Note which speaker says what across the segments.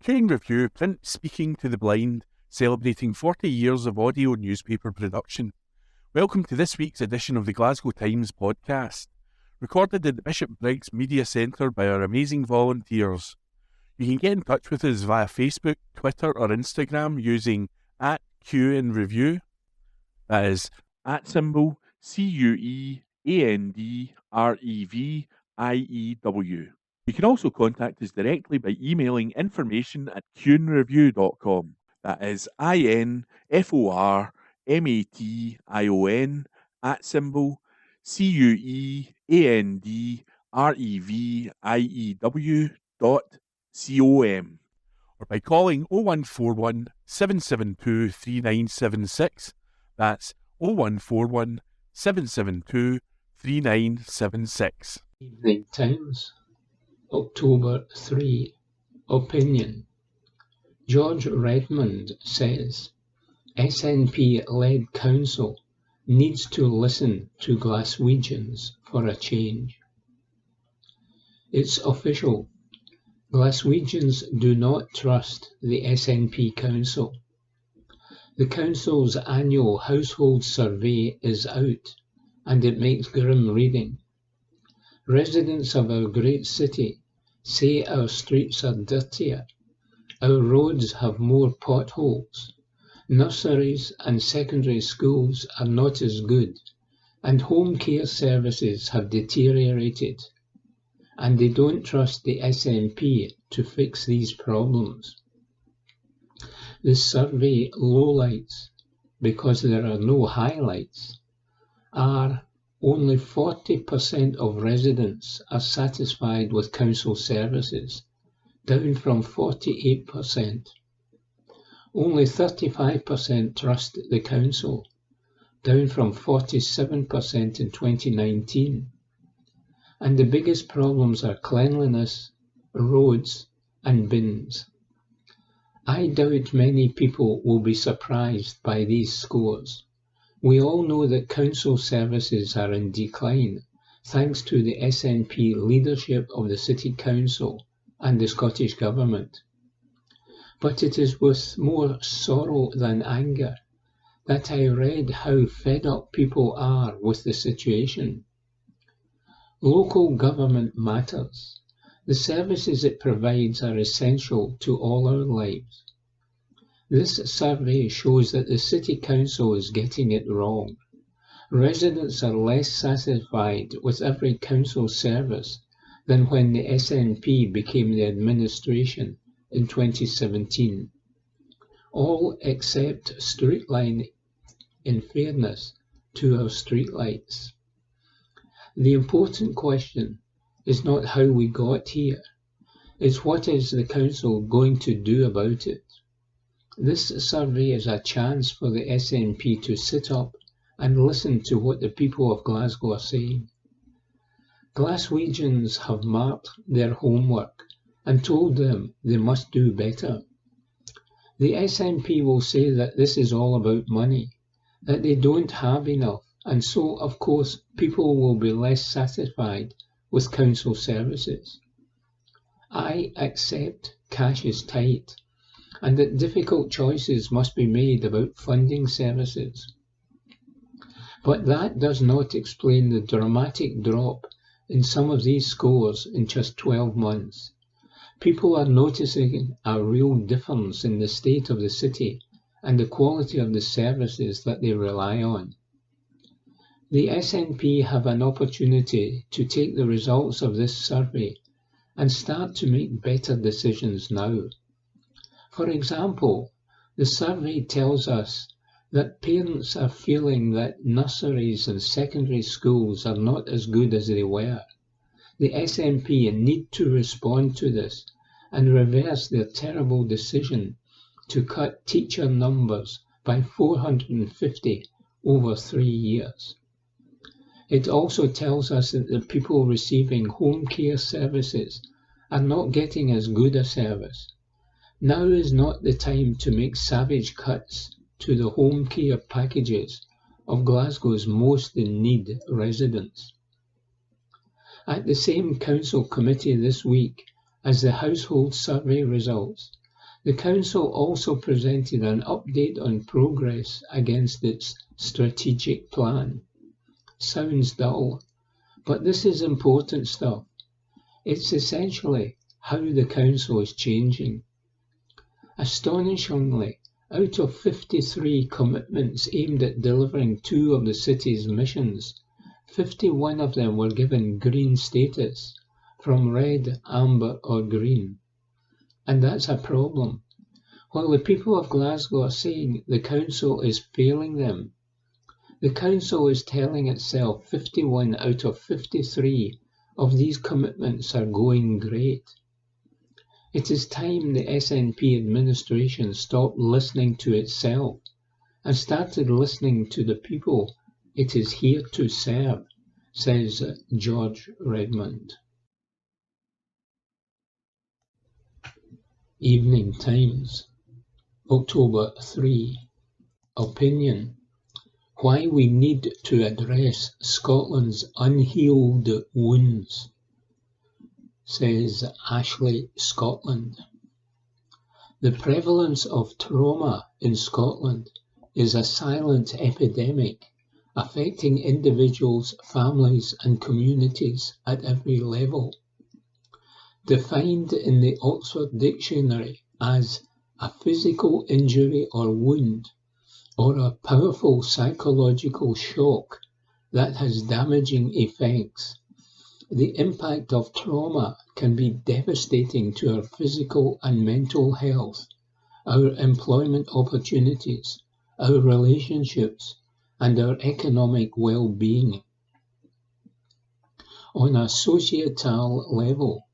Speaker 1: Caring Review, print speaking to the blind, celebrating 40 years of audio newspaper production. Welcome to this week's edition of the Glasgow Times podcast, recorded at the Bishop Briggs Media Centre by our amazing volunteers. You can get in touch with us via Facebook, Twitter or Instagram using @QNReview. That is @ CUEANDREVIEW. You can also contact us directly by emailing information@QNreview.com. That is INFORMATION @CUEANDREVIEW.com, or by calling 0141 772 3976. That's 0141 772 3976.
Speaker 2: Evening Times, October 3. Opinion. George Redmond says SNP-led council needs to listen to Glaswegians for a change. It's official. Glaswegians do not trust the SNP council. The council's annual household survey is out, and it makes grim reading. Residents of our great city say our streets are dirtier, our roads have more potholes, nurseries and secondary schools are not as good, and home care services have deteriorated, and they don't trust the SNP to fix these problems. The survey lowlights, because there are no highlights, are only 40% of residents are satisfied with council services, down from 48%. Only 35% trust the council, down from 47% in 2019. And the biggest problems are cleanliness, roads, and bins. I doubt many people will be surprised by these scores. We all know that council services are in decline, thanks to the SNP leadership of the City Council and the Scottish Government. But it is with more sorrow than anger that I read how fed up people are with the situation. Local government matters. The services it provides are essential to all our lives. This survey shows that the City Council is getting it wrong. Residents are less satisfied with every council service than when the SNP became the administration in 2017. All except streetline, in fairness to our streetlights. The important question is not how we got here, it's what is the council going to do about it. This survey is a chance for the SNP to sit up and listen to what the people of Glasgow are saying. Glaswegians have marked their homework and told them they must do better. The SNP will say that this is all about money, that they don't have enough, and so, of course, people will be less satisfied with council services. I accept cash is tight, and that difficult choices must be made about funding services. But that does not explain the dramatic drop in some of these scores in just 12 months. People are noticing a real difference in the state of the city and the quality of the services that they rely on. The SNP have an opportunity to take the results of this survey and start to make better decisions now. For example, the survey tells us that parents are feeling that nurseries and secondary schools are not as good as they were. The SNP need to respond to this and reverse their terrible decision to cut teacher numbers by 450 over 3 years. It also tells us that the people receiving home care services are not getting as good a service. Now is not the time to make savage cuts to the home care packages of Glasgow's most in need residents. At the same council committee this week as the household survey results, The Council also presented an update on progress against its strategic plan. Sounds dull, but this is important stuff. It's essentially how the Council is changing. Astonishingly, out of 53 commitments aimed at delivering 2 of the city's missions, 51 of them were given green status, from red, amber or green. And that's a problem. While the people of Glasgow are saying the Council is failing them, the Council is telling itself 51 out of 53 of these commitments are going great. It is time the SNP administration stopped listening to itself and started listening to the people it is here to serve, says George Redmond. Evening Times, October 3. Opinion: Why we need to address Scotland's unhealed wounds, says Ashley Scotland. The prevalence of trauma in Scotland is a silent epidemic affecting individuals, families and communities at every level. Defined in the Oxford Dictionary as a physical injury or wound, or a powerful psychological shock that has damaging effects, the impact of trauma can be devastating to our physical and mental health, our employment opportunities, our relationships, and our economic well-being. On a societal level,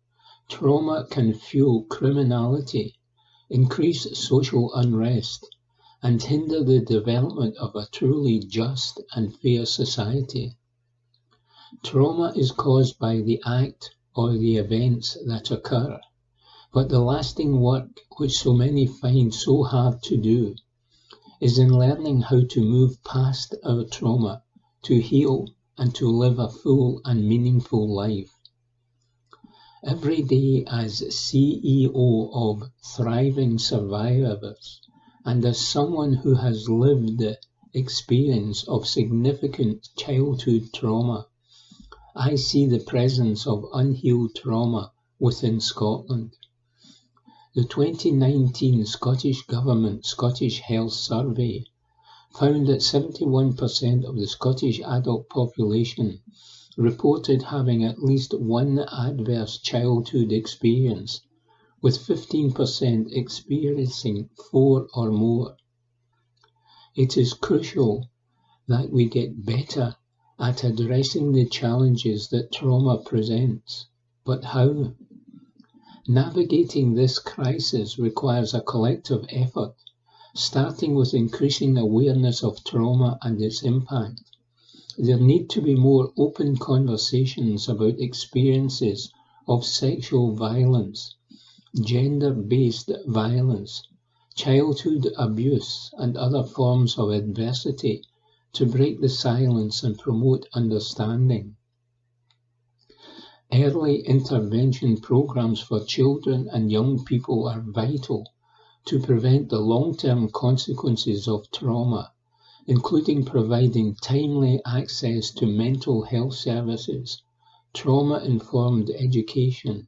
Speaker 2: trauma can fuel criminality, increase social unrest, and hinder the development of a truly just and fair society. Trauma is caused by the act or the events that occur, but the lasting work which so many find so hard to do is in learning how to move past our trauma, to heal and to live a full and meaningful life. Every day as CEO of Thriving Survivors and as someone who has lived the experience of significant childhood trauma, I see the presence of unhealed trauma within Scotland. The 2019 Scottish Government Scottish Health Survey found that 71% of the Scottish adult population reported having at least one adverse childhood experience, with 15% experiencing 4 or more. It is crucial that we get better at addressing the challenges that trauma presents. But how? Navigating this crisis requires a collective effort, starting with increasing awareness of trauma and its impact. There need to be more open conversations about experiences of sexual violence, gender-based violence, childhood abuse, and other forms of adversity to break the silence and promote understanding. Early intervention programs for children and young people are vital to prevent the long-term consequences of trauma, including providing timely access to mental health services, trauma-informed education,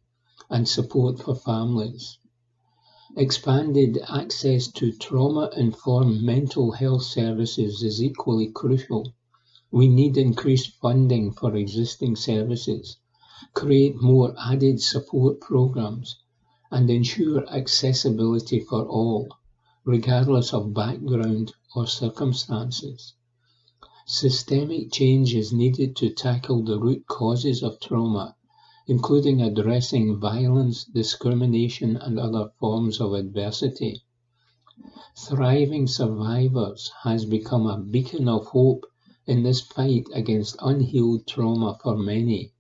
Speaker 2: and support for families. Expanded access to trauma-informed mental health services is equally crucial. We need increased funding for existing services, create more added support programs, and ensure accessibility for all, regardless of background or circumstances. Systemic change is needed to tackle the root causes of trauma, including addressing violence, discrimination, and other forms of adversity. Thriving Survivors has become a beacon of hope in this fight against unhealed trauma for many,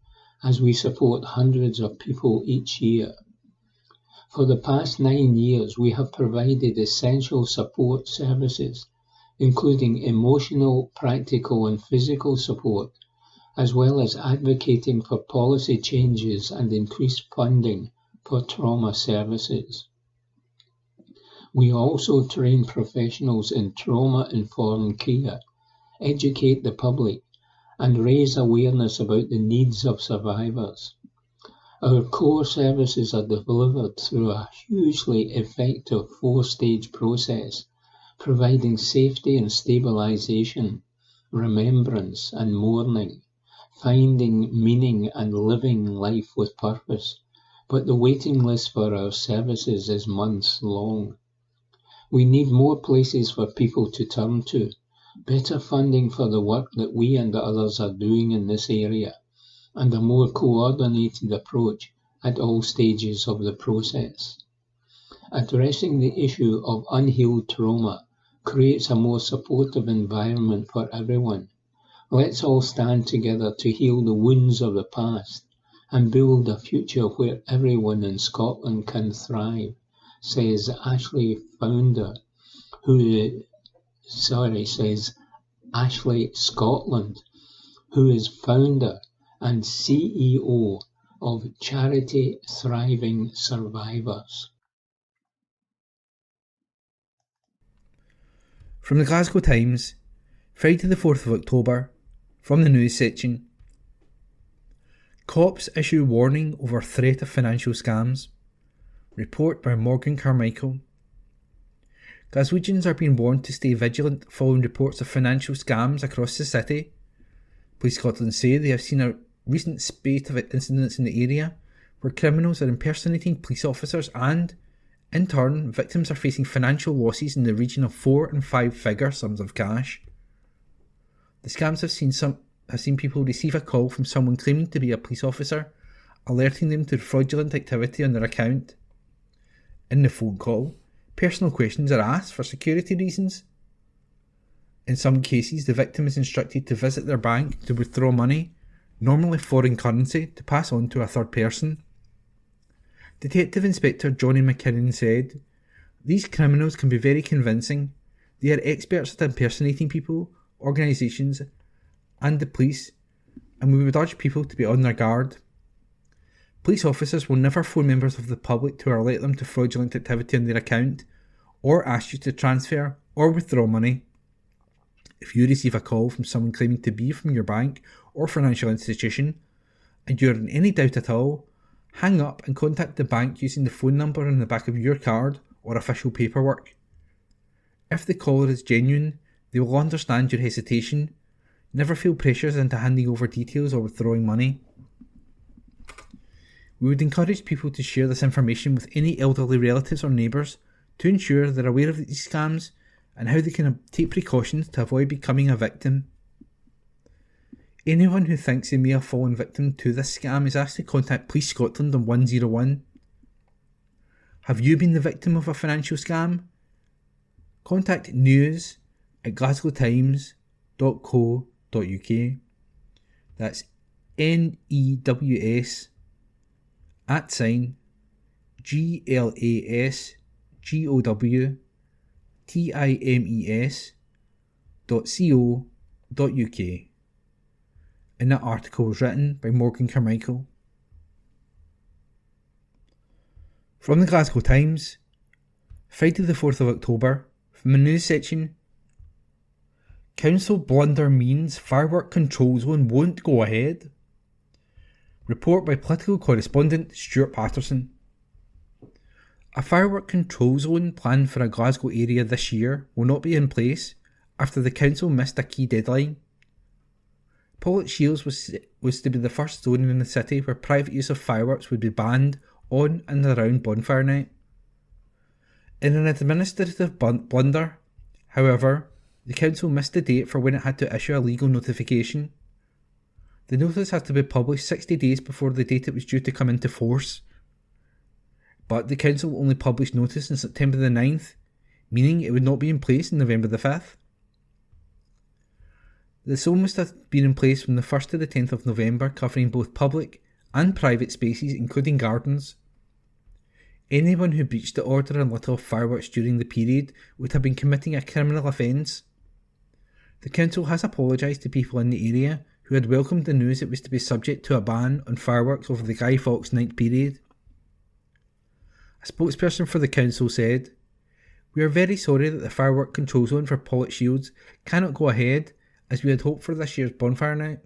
Speaker 2: as we support hundreds of people each year. For the past 9 years, we have provided essential support services, including emotional, practical, and physical support, as well as advocating for policy changes and increased funding for trauma services. We also train professionals in trauma-informed care, educate the public, and raise awareness about the needs of survivors. Our core services are delivered through a hugely effective 4-stage process, providing safety and stabilisation, remembrance and mourning, finding meaning and living life with purpose. But the waiting list for our services is months long. We need more places for people to turn to, better funding for the work that we and others are doing in this area, and a more coordinated approach at all stages of the process. Addressing the issue of unhealed trauma creates a more supportive environment for everyone. Let's all stand together to heal the wounds of the past and build a future where everyone in Scotland can thrive, says Ashley Scotland, who is founder and CEO of Charity Thriving Survivors.
Speaker 3: From the Glasgow Times, Friday the 4th of October, from the news section. Cops issue warning over threat of financial scams. Report by Morgan Carmichael. Glaswegians are being warned to stay vigilant following reports of financial scams across the city. Police Scotland say they have seen a recent spate of incidents in the area where criminals are impersonating police officers and, in turn, victims are facing financial losses in the region of 4- and 5-figure sums of cash. The scams have seen people receive a call from someone claiming to be a police officer, alerting them to fraudulent activity on their account. In the phone call, personal questions are asked for security reasons. In some cases, the victim is instructed to visit their bank to withdraw money, normally foreign currency, to pass on to a third person. Detective Inspector Johnny McKinnon said, "These criminals can be very convincing. They are experts at impersonating people, organisations and the police, and we would urge people to be on their guard. Police officers will never phone members of the public to alert them to fraudulent activity on their account, or ask you to transfer or withdraw money. If you receive a call from someone claiming to be from your bank or financial institution, and you are in any doubt at all, hang up and contact the bank using the phone number on the back of your card or official paperwork. If the caller is genuine, they will understand your hesitation. Never feel pressures into handing over details or withdrawing money." We would encourage people to share this information with any elderly relatives or neighbours to ensure they're aware of these scams and how they can take precautions to avoid becoming a victim. Anyone who thinks they may have fallen victim to this scam is asked to contact Police Scotland on 101. Have you been the victim of a financial scam? Contact news@glasgowtimes.co.uk. That's NEWS @GlasgowTimes.co.uk. And that article was written by Morgan Carmichael. From the Glasgow Times, Friday the 4th of October, from the news section. Council blunder means firework control zone won't go ahead. Report by political correspondent Stuart Patterson. A firework control zone planned for a Glasgow area this year will not be in place after the council missed a key deadline. Pollock Shields was to be the first zone in the city where private use of fireworks would be banned on and around bonfire night. In an administrative blunder, however, the council missed the date for when it had to issue a legal notification. The notice had to be published 60 days before the date it was due to come into force. But the council only published notice on September the 9th, meaning it would not be in place on November the 5th. The zone must have been in place from the 1st to the 10th of November, covering both public and private spaces, including gardens. Anyone who breached the order and lit off fireworks during the period would have been committing a criminal offence. The council has apologised to people in the area who had welcomed the news it was to be subject to a ban on fireworks over the Guy Fawkes night period. A spokesperson for the council said, We are very sorry that the firework control zone for Pollock Shields cannot go ahead as we had hoped for this year's bonfire night.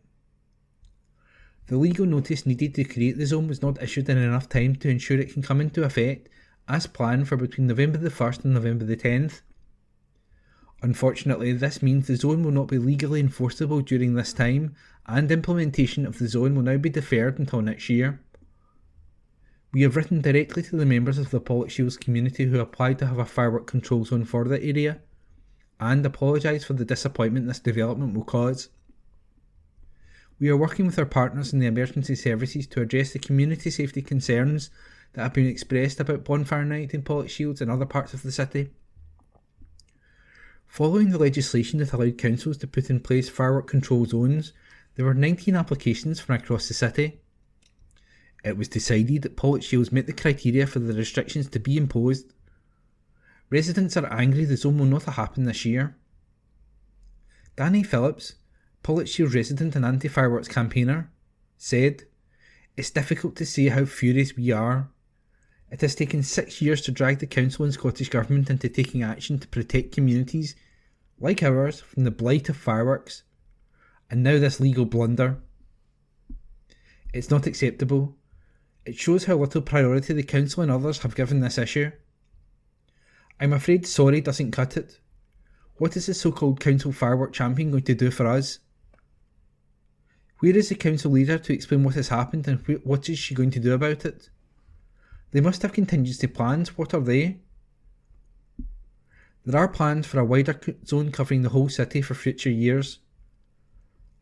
Speaker 3: The legal notice needed to create the zone was not issued in enough time to ensure it can come into effect as planned for between November the 1st and November the 10th. Unfortunately, this means the zone will not be legally enforceable during this time, and implementation of the zone will now be deferred until next year. We have written directly to the members of the Pollock Shields community who applied to have a firework control zone for the area, and apologise for the disappointment this development will cause. We are working with our partners in the emergency services to address the community safety concerns that have been expressed about bonfire night in Pollock Shields and other parts of the city. Following the legislation that allowed councils to put in place firework control zones, there were 19 applications from across the city. It was decided that Pollock Shields met the criteria for the restrictions to be imposed. Residents are angry the zone will not happen this year. Danny Phillips, Pollock Shields resident and anti-fireworks campaigner, said, "It's difficult to say how furious we are. It has taken 6 years to drag the council and Scottish Government into taking action to protect communities like ours from the blight of fireworks, and now this legal blunder. It's not acceptable. It shows how little priority the council and others have given this issue. I'm afraid sorry doesn't cut it. What is the so-called council firework champion going to do for us? Where is the council leader to explain what has happened and what is she going to do about it? They must have contingency plans. What are they? There are plans for a wider zone covering the whole city for future years.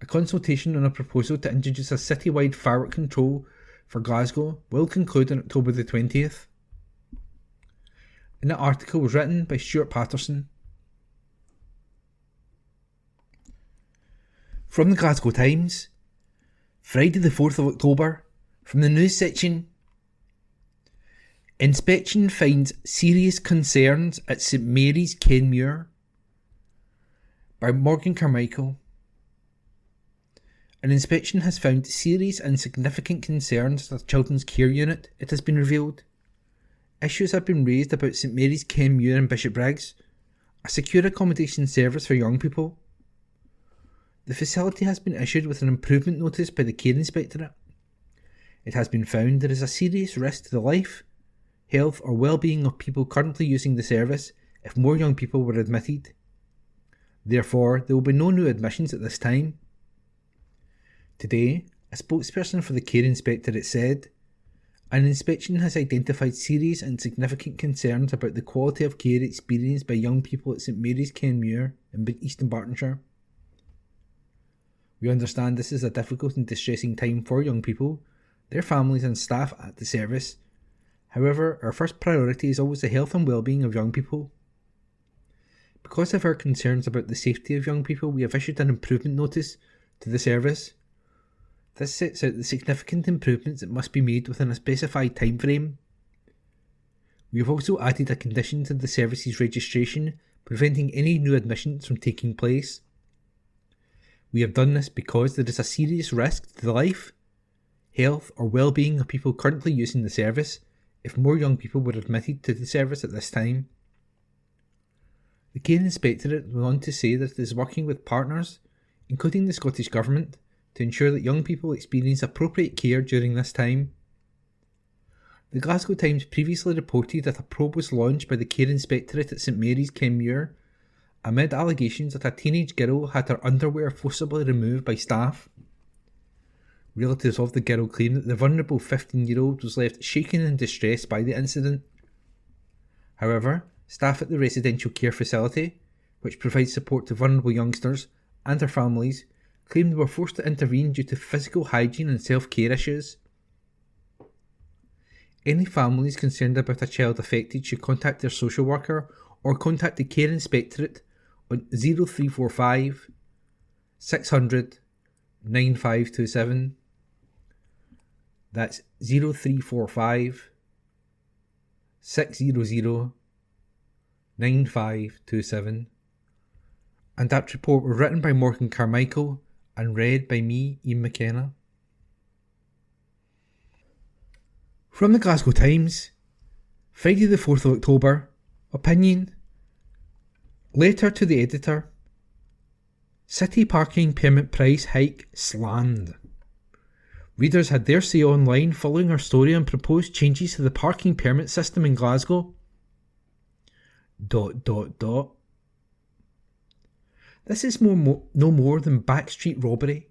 Speaker 3: A consultation on a proposal to introduce a citywide firework control for Glasgow will conclude on October the 20th. And that article was written by Stuart Patterson. From the Glasgow Times, Friday the 4th of October, from the news section. Inspection finds serious concerns at St Mary's Kenmure by Morgan Carmichael. An inspection has found serious and significant concerns at the Children's Care Unit, it has been revealed. Issues have been raised about St Mary's Kenmure in Bishopbriggs, a secure accommodation service for young people. The facility has been issued with an improvement notice by the Care Inspectorate. It has been found there is a serious risk to the life, health or well-being of people currently using the service if more young people were admitted. Therefore, there will be no new admissions at this time. Today, a spokesperson for the Care Inspectorate said, "An inspection has identified serious and significant concerns about the quality of care experienced by young people at St Mary's Kenmure in Eastern Bartonshire. We understand this is a difficult and distressing time for young people, their families and staff at the service. However, our first priority is always the health and well-being of young people. Because of our concerns about the safety of young people, we have issued an improvement notice to the service. This sets out the significant improvements that must be made within a specified time frame. We have also added a condition to the service's registration, preventing any new admissions from taking place. We have done this because there is a serious risk to the life, health or well-being of people currently using the service if more young people were admitted to the service at this time." The Care Inspectorate went on to say that it is working with partners, including the Scottish Government, to ensure that young people experience appropriate care during this time. The Glasgow Times previously reported that a probe was launched by the Care Inspectorate at St Mary's Kenmure amid allegations that a teenage girl had her underwear forcibly removed by staff. Relatives of the girl claim that the vulnerable 15-year-old was left shaken and distressed by the incident. However, staff at the residential care facility, which provides support to vulnerable youngsters and their families, claim they were forced to intervene due to physical hygiene and self-care issues. Any families concerned about a child affected should contact their social worker or contact the Care Inspectorate on 0345 600 9527. That's 0345 600 9527. And that report was written by Morgan Carmichael and read by me, Ian McKenna. From the Glasgow Times, Friday the 4th of October, opinion Letter to the editor. City parking permit price hike slammed. Readers had their say online following our story on proposed changes to the parking permit system in Glasgow. ... This is no more than backstreet robbery.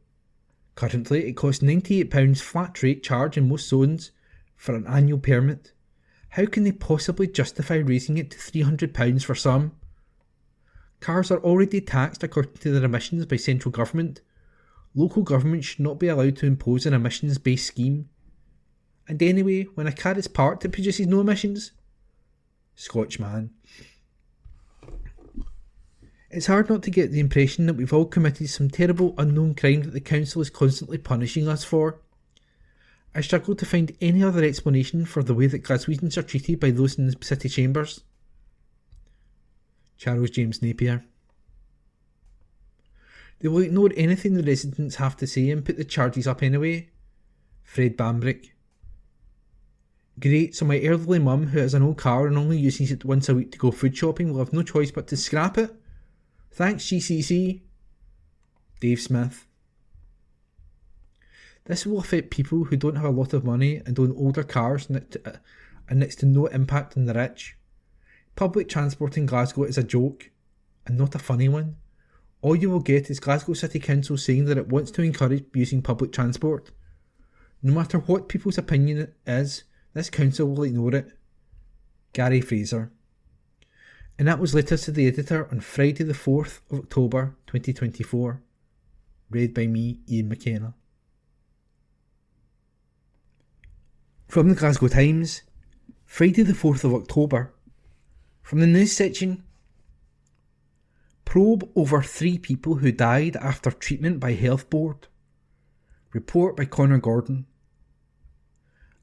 Speaker 3: Currently, it costs £98 flat rate charge in most zones for an annual permit. How can they possibly justify raising it to £300 for some? Cars are already taxed according to their emissions by central government. Local government should not be allowed to impose an emissions-based scheme. And anyway, when a car is parked, it produces no emissions. Scotchman. It's hard not to get the impression that we've all committed some terrible unknown crime that the council is constantly punishing us for. I struggle to find any other explanation for the way that Glaswegians are treated by those in the city chambers. Charles James Napier. They will ignore anything the residents have to say and put the charges up anyway. Fred Bambrick. Great, so my elderly mum, who has an old car and only uses it once a week to go food shopping, will have no choice but to scrap it? Thanks, GCC. Dave Smith. This will affect people who don't have a lot of money and own older cars and next to no impact on the rich. Public transport in Glasgow is a joke, and not a funny one. All you will get is Glasgow City Council saying that it wants to encourage using public transport. No matter what people's opinion is, this council will ignore it. Gary Fraser. And that was letters to the editor on Friday the 4th of October 2024. Read by me, Ian McKenna. From the Glasgow Times, Friday the 4th of October. From the news section. Probe over 3 people who died after treatment by Health Board. Report by Connor Gordon.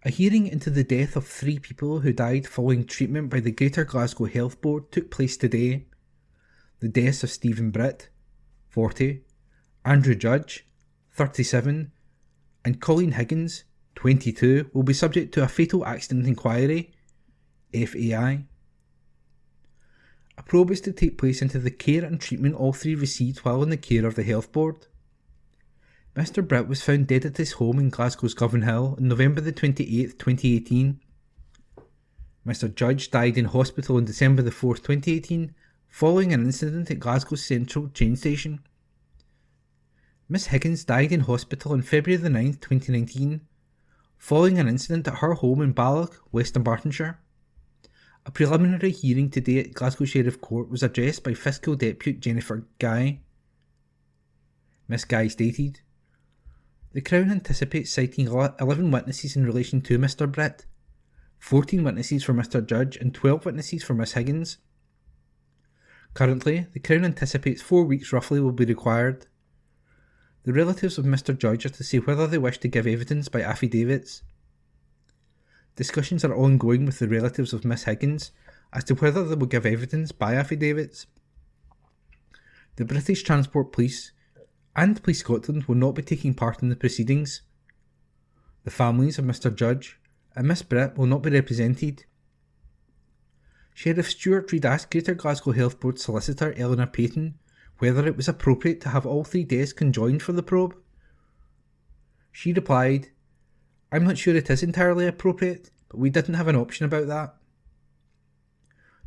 Speaker 3: A hearing into the death of 3 people who died following treatment by the Greater Glasgow Health Board took place today. The deaths of Stephen Britt, 40, Andrew Judge, 37, and Colleen Higgins, 22, will be subject to a fatal accident inquiry, FAI. A probe is to take place into the care and treatment all 3 received while in the care of the Health Board. Mr. Britt was found dead at his home in Glasgow's Govan Hill on November the 28th, 2018. Mr. Judge died in hospital on December the 4th, 2018, following an incident at Glasgow's Central train station. Miss Higgins died in hospital on February the 9th, 2019, following an incident at her home in Balloch, West Dunbartonshire. A preliminary hearing today at Glasgow Sheriff Court was addressed by Fiscal Deputy Jennifer Guy. Miss Guy stated, "The Crown anticipates citing 11 witnesses in relation to Mr. Britt, 14 witnesses for Mr. Judge and 12 witnesses for Miss Higgins. Currently, the Crown anticipates 4 weeks roughly will be required. The relatives of Mr. Judge are to say whether they wish to give evidence by affidavits. Discussions are ongoing with the relatives of Miss Higgins as to whether they will give evidence by affidavits. The British Transport Police and Police Scotland will not be taking part in the proceedings. The families of Mr. Judge and Miss Britt will not be represented." Sheriff Stuart Reid asked Greater Glasgow Health Board solicitor Eleanor Payton whether it was appropriate to have all 3 deaths conjoined for the probe. She replied, "I'm not sure it is entirely appropriate, but we didn't have an option about that."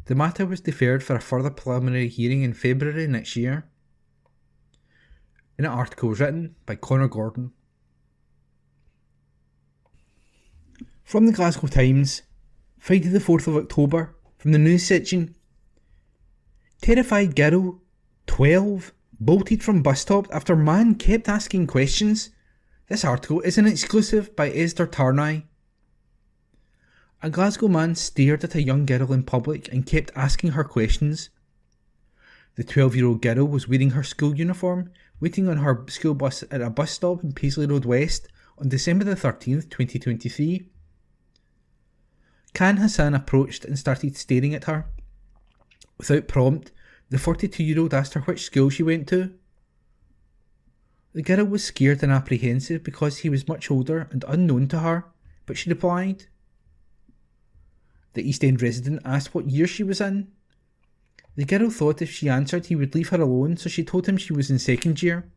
Speaker 3: The matter was deferred for a further preliminary hearing in February next year. An article written by Connor Gordon. From the Glasgow Times, Friday the 4th of October, from the news section. Terrified girl, 12, bolted from bus stop after man kept asking questions. This article is an exclusive by Esther Tarnay. A Glasgow man stared at a young girl in public and kept asking her questions. The 12-year-old girl was wearing her school uniform, waiting on her school bus at a bus stop in Paisley Road West on December the 13th, 2023. Khan Hassan approached and started staring at her. Without prompt, the 42-year-old asked her which school she went to. The girl was scared and apprehensive because he was much older and unknown to her, but she replied. The East End resident asked what year she was in. The girl thought if she answered he would leave her alone, so she told him she was in second year.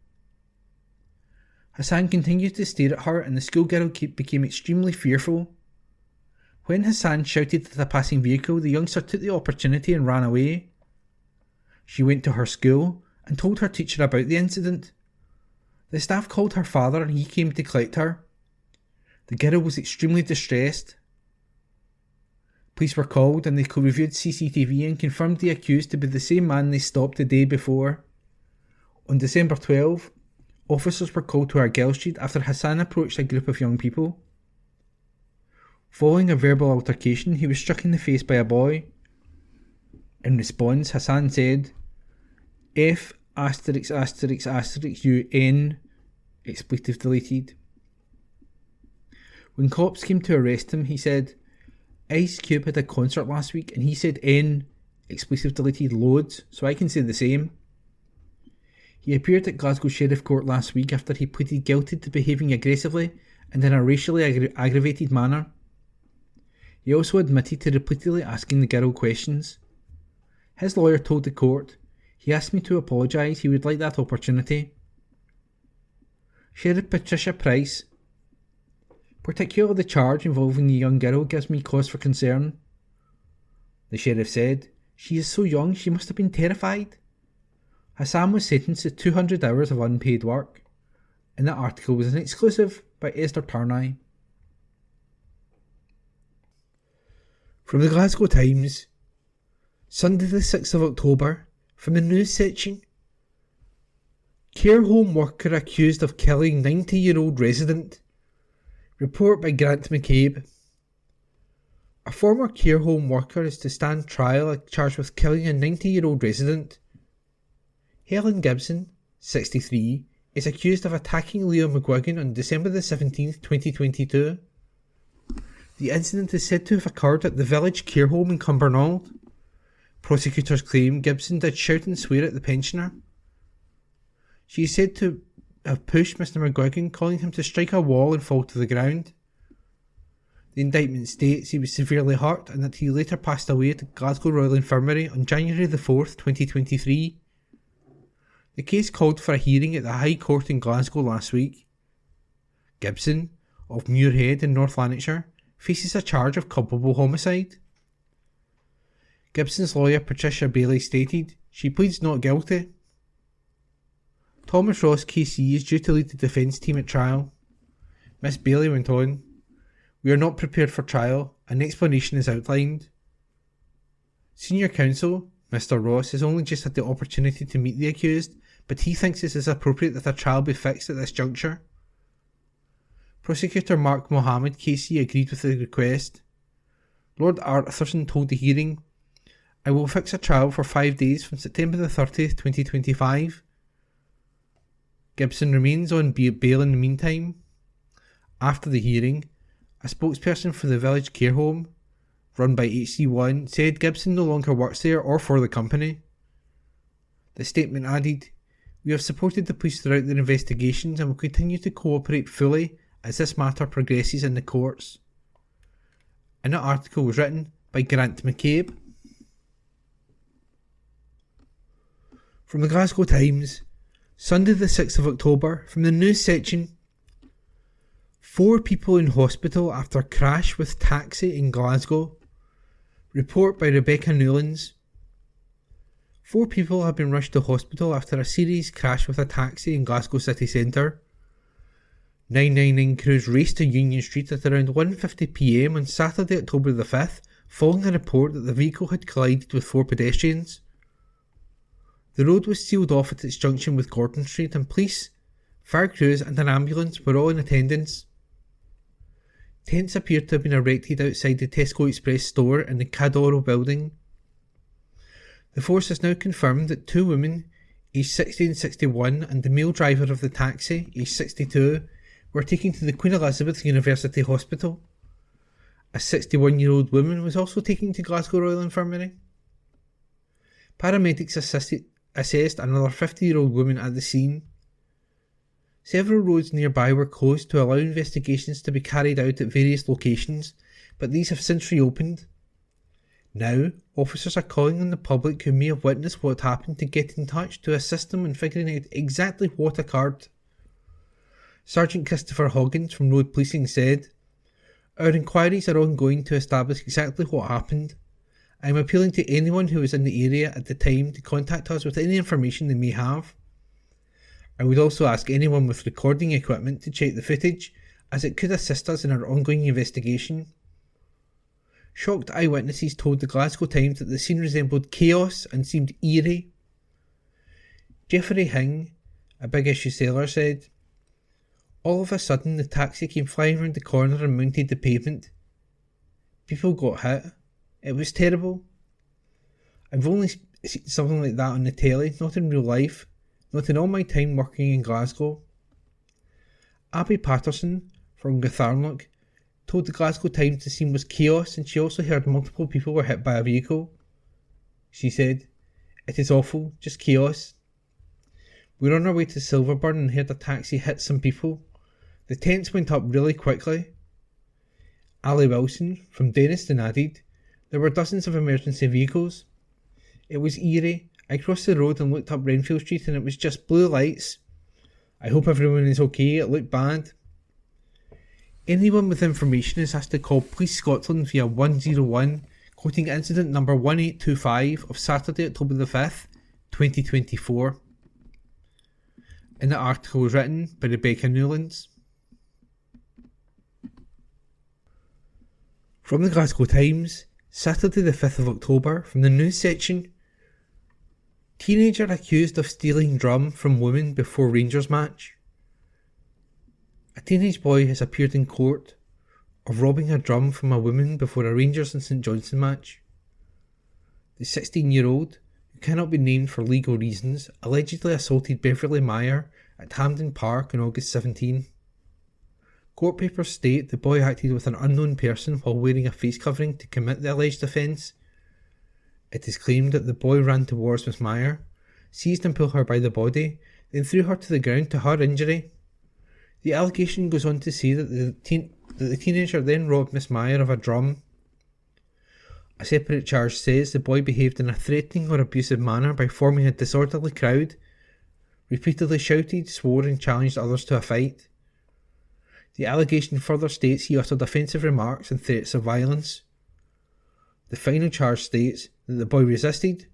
Speaker 3: Hassan continued to stare at her and the schoolgirl became extremely fearful. When Hassan shouted at a passing vehicle, the youngster took the opportunity and ran away. She went to her school and told her teacher about the incident. The staff called her father and he came to collect her. The girl was extremely distressed. Police were called and they reviewed CCTV and confirmed the accused to be the same man they stopped the day before. On December 12, officers were called to Argyll Street after Hassan approached a group of young people. Following a verbal altercation, he was struck in the face by a boy. In response, Hassan said, F************************************************************************************** expletive deleted. When cops came to arrest him, he said, Ice Cube had a concert last week and he said N, expletive deleted, loads, so I can say the same. He appeared at Glasgow Sheriff Court last week after he pleaded guilty to behaving aggressively and in a racially aggravated manner. He also admitted to repeatedly asking the girl questions. His lawyer told the court, he asked me to apologise, he would like that opportunity. Sheriff Patricia Price, particularly the charge involving the young girl gives me cause for concern. The sheriff said, she is so young she must have been terrified. Hassan was sentenced to 200 hours of unpaid work, and that article was an exclusive by Esther Turneye. From the Glasgow Times, Sunday the 6th of October, from the news section. Care home worker accused of killing 90-year-old resident. Report by Grant McCabe. A former care home worker is to stand trial charged with killing a 90-year-old resident. Helen Gibson, 63, is accused of attacking Leo McGuigan on December the 17th, 2022. The incident is said to have occurred at the village care home in Cumbernauld. Prosecutors claim Gibson did shout and swear at the pensioner. She is said to have pushed Mr McGuigan, calling him to strike a wall and fall to the ground. The indictment states he was severely hurt and that he later passed away at the Glasgow Royal Infirmary on January the 4th, 2023. The case called for a hearing at the High Court in Glasgow last week. Gibson, of Muirhead in North Lanarkshire, faces a charge of culpable homicide. Gibson's lawyer Patricia Bailey stated, she pleads not guilty. Thomas Ross KC is due to lead the defence team at trial. Miss Bailey went on, we are not prepared for trial, an explanation is outlined. Senior counsel, Mr Ross, has only just had the opportunity to meet the accused, but he thinks it is appropriate that a trial be fixed at this juncture. Prosecutor Mark Mohammed KC agreed with the request. Lord Arthurson told the hearing, I will fix a trial for 5 days from September the 30th, 2025. Gibson remains on bail in the meantime. After the hearing, a spokesperson for the village care home, run by HC1, said Gibson no longer works there or for the company. The statement added, we have supported the police throughout their investigations and will continue to cooperate fully as this matter progresses in the courts. And that article was written by Grant McCabe. From the Glasgow Times, Sunday the 6th of October, from the news section. 4 people in hospital after crash with taxi in Glasgow. Report by Rebecca Newlands. 4 people have been rushed to hospital after a serious crash with a taxi in Glasgow city centre. 999 crews raced to Union Street at around 1:50 p.m. on Saturday, October the 5th, following a report that the vehicle had collided with 4 pedestrians. The road was sealed off at its junction with Gordon Street and police, fire crews and an ambulance were all in attendance. Tents appeared to have been erected outside the Tesco Express store in the Cadoro building. The force has now confirmed that 2 women, aged 60 and 61, and the male driver of the taxi, aged 62, were taken to the Queen Elizabeth University Hospital. A 61-year-old woman was also taken to Glasgow Royal Infirmary. Paramedics assessed another 50-year-old woman at the scene. Several roads nearby were closed to allow investigations to be carried out at various locations, but these have since reopened. Now, officers are calling on the public who may have witnessed what happened to get in touch to assist them in figuring out exactly what occurred. Sergeant Christopher Hoggins from Road Policing said, "Our inquiries are ongoing to establish exactly what happened. I am appealing to anyone who was in the area at the time to contact us with any information they may have. I would also ask anyone with recording equipment to check the footage, as it could assist us in our ongoing investigation." Shocked eyewitnesses told the Glasgow Times that the scene resembled chaos and seemed eerie. Jeffrey Hing, a Big Issue seller, said, "All of a sudden the taxi came flying round the corner and mounted the pavement. People got hit. It was terrible. I've only seen something like that on the telly, not in real life, not in all my time working in Glasgow." Abby Patterson from Gutharnock told the Glasgow Times the scene was chaos, and she also heard multiple people were hit by a vehicle. She said, "It is awful, just chaos. We were on our way to Silverburn and heard a taxi hit some people. The tents went up really quickly." Ali Wilson from Denniston added, "There were dozens of emergency vehicles. It was eerie. I crossed the road and looked up Renfield Street and it was just blue lights. I hope everyone is okay, it looked bad." Anyone with information is asked to call Police Scotland via 101, quoting incident number 1825 of Saturday, October the 5th, 2024. And the article was written by Rebecca Newlands. From the Glasgow Times, Saturday the 5th of October, from the news section. Teenager accused of stealing drum from woman before Rangers match. A teenage boy has appeared in court of robbing a drum from a woman before a Rangers and St Johnstone match. The 16-year-old, who cannot be named for legal reasons, allegedly assaulted Beverly Meyer at Hampden Park on August 17. Court papers state the boy acted with an unknown person while wearing a face covering to commit the alleged offence. It is claimed that the boy ran towards Miss Meyer, seized and pulled her by the body, then threw her to the ground to her injury. The allegation goes on to say that the teenager then robbed Miss Meyer of a drum. A separate charge says the boy behaved in a threatening or abusive manner by forming a disorderly crowd, repeatedly shouted, swore and challenged others to a fight. The allegation further states he uttered offensive remarks and threats of violence. The final charge states that the boy resisted,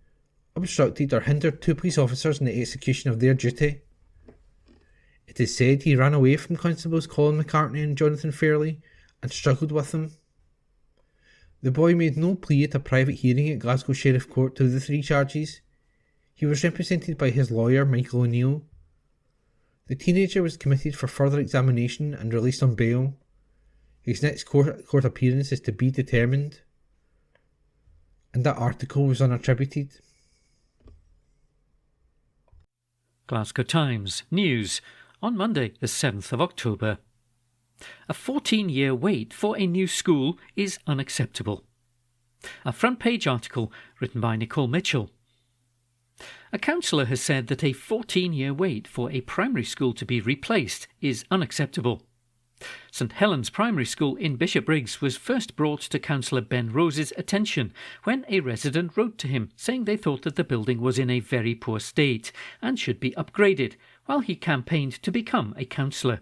Speaker 3: obstructed or hindered two police officers in the execution of their duty. It is said he ran away from Constables Colin McCartney and Jonathan Fairley and struggled with them. The boy made no plea at a private hearing at Glasgow Sheriff Court to the three charges. He was represented by his lawyer Michael O'Neill. The teenager was committed for further examination and released on bail. His next court appearance is to be determined. And that article was unattributed.
Speaker 4: Glasgow Times News on Monday the 7th of October. A 14-year wait for a new school is unacceptable. A front-page article written by Nicole Mitchell. A councillor has said that a 14-year wait for a primary school to be replaced is unacceptable. St Helens Primary School in Bishopbriggs was first brought to Councillor Ben Rose's attention when a resident wrote to him saying they thought that the building was in a very poor state and should be upgraded, while he campaigned to become a councillor.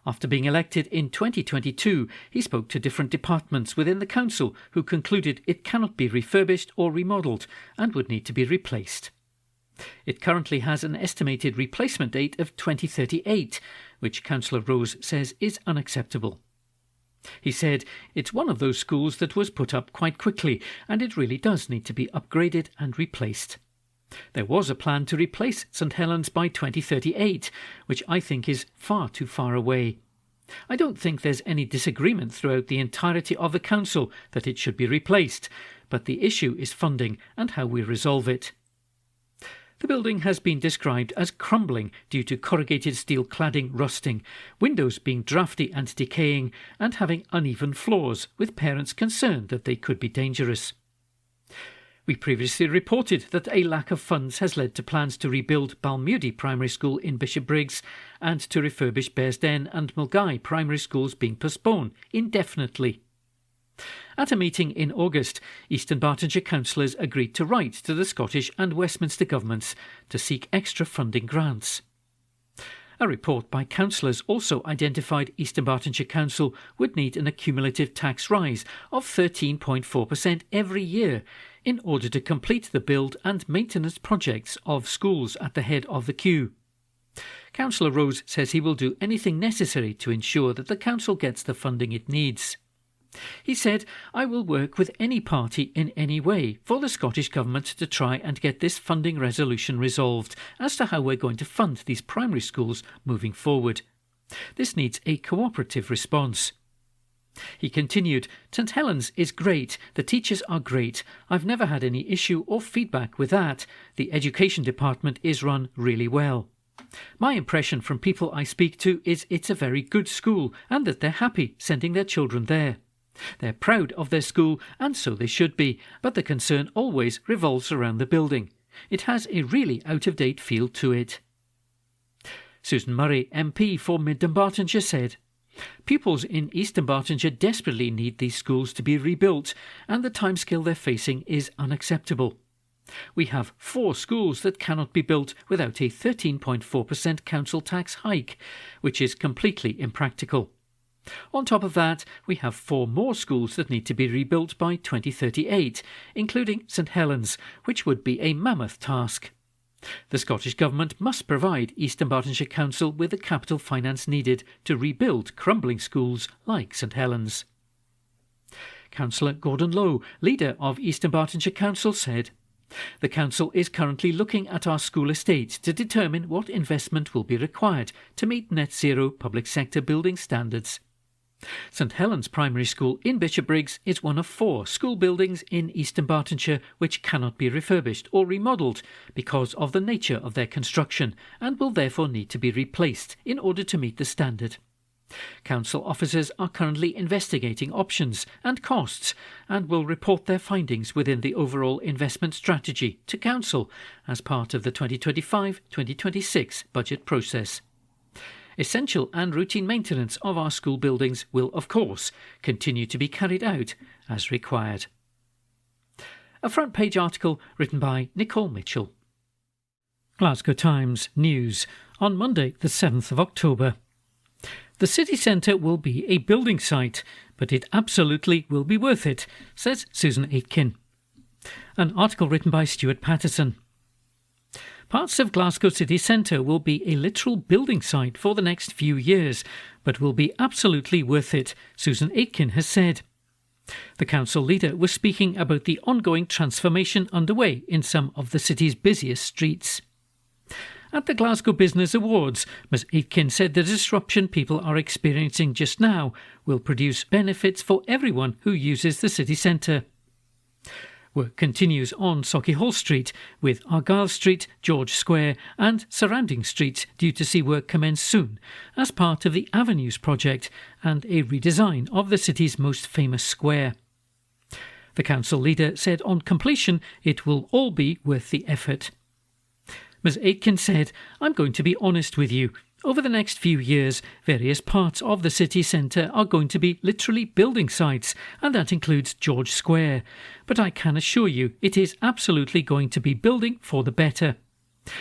Speaker 4: After being elected in 2022, he spoke to different departments within the council who concluded it cannot be refurbished or remodelled and would need to be replaced. It currently has an estimated replacement date of 2038, which Councillor Rose says is unacceptable. He said, "It's one of those schools that was put up quite quickly, and it really does need to be upgraded and replaced. There was a plan to replace St Helens by 2038, which I think is far too far away. I don't think there's any disagreement throughout the entirety of the council that it should be replaced, but the issue is funding and how we resolve it." The building has been described as crumbling due to corrugated steel cladding rusting, windows being drafty and decaying, and having uneven floors, with parents concerned that they could be dangerous. We previously reported that a lack of funds has led to plans to rebuild Balmoody Primary School in Bishopbriggs and to refurbish Bearsden and Mulgai Primary Schools being postponed indefinitely. At a meeting in August, Eastern Bartonshire councillors agreed to write to the Scottish and Westminster governments to seek extra funding grants. A report by councillors also identified Eastern Bartonshire Council would need an accumulative tax rise of 13.4% every year in order to complete the build and maintenance projects of schools at the head of the queue. Councillor Rose says he will do anything necessary to ensure that the council gets the funding it needs. He said, "I will work with any party in any way for the Scottish Government to try and get this funding resolution resolved as to how we're going to fund these primary schools moving forward. This needs a cooperative response." He continued, "St Helens is great, the teachers are great, I've never had any issue or feedback with that, the education department is run really well. My impression from people I speak to is it's a very good school and that they're happy sending their children there. They're proud of their school, and so they should be, but the concern always revolves around the building. It has a really out-of-date feel to it." Susan Murray, MP for Mid Dunbartonshire, said, "Pupils in East Dunbartonshire desperately need these schools to be rebuilt, and the timescale they're facing is unacceptable. We have 4 schools that cannot be built without a 13.4% council tax hike, which is completely impractical. On top of that, we have 4 more schools that need to be rebuilt by 2038, including St Helens, which would be a mammoth task. The Scottish Government must provide East Dunbartonshire Council with the capital finance needed to rebuild crumbling schools like St Helens." Councillor Gordon Lowe, leader of East Dunbartonshire Council, said, "The council is currently looking at our school estate to determine what investment will be required to meet net zero public sector building standards. St Helens Primary School in Bishopbriggs is one of 4 school buildings in East Dunbartonshire which cannot be refurbished or remodelled because of the nature of their construction and will therefore need to be replaced in order to meet the standard. Council officers are currently investigating options and costs and will report their findings within the overall investment strategy to Council as part of the 2025-2026 budget process. Essential and routine maintenance of our school buildings will, of course, continue to be carried out as required." A front-page article written by Nicole Mitchell. Glasgow Times News on Monday the 7th of October. "The city centre will be a building site, but it absolutely will be worth it," says Susan Aitken. An article written by Stuart Patterson. "Parts of Glasgow city centre will be a literal building site for the next few years, but will be absolutely worth it," Susan Aitken has said. The council leader was speaking about the ongoing transformation underway in some of the city's busiest streets. At the Glasgow Business Awards, Ms Aitken said the disruption people are experiencing just now will produce benefits for everyone who uses the city centre. Work continues on Sauchiehall Street, with Argyle Street, George Square and surrounding streets due to see work commence soon as part of the Avenues project and a redesign of the city's most famous square. The council leader said on completion it will all be worth the effort. Ms Aitken said, "I'm going to be honest with you. Over the next few years, various parts of the city centre are going to be literally building sites, and that includes George Square. But I can assure you it is absolutely going to be building for the better.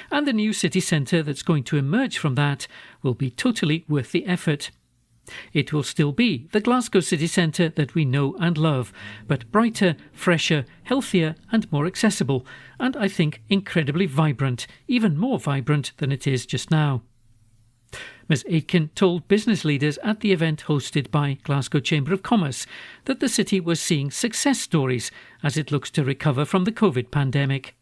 Speaker 4: And the new city centre that's going to emerge from that will be totally worth the effort. It will still be the Glasgow city centre that we know and love, but brighter, fresher, healthier and more accessible, and I think incredibly vibrant, even more vibrant than it is just now." Ms Aitken told business leaders at the event hosted by Glasgow Chamber of Commerce that the city was seeing success stories as it looks to recover from the COVID pandemic.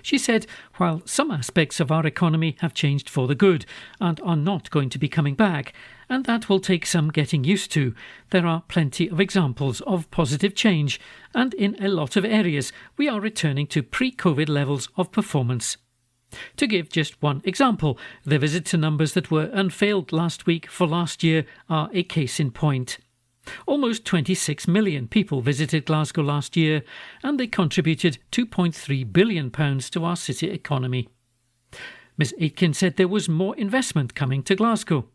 Speaker 4: She said, "While some aspects of our economy have changed for the good and are not going to be coming back, and that will take some getting used to, there are plenty of examples of positive change, and in a lot of areas we are returning to pre-COVID levels of performance. To give just one example, the visitor numbers that were unveiled last week for last year are a case in point. Almost 26 million people visited Glasgow last year, and they contributed £2.3 billion to our city economy." Ms Aitken said there was more investment coming to Glasgow.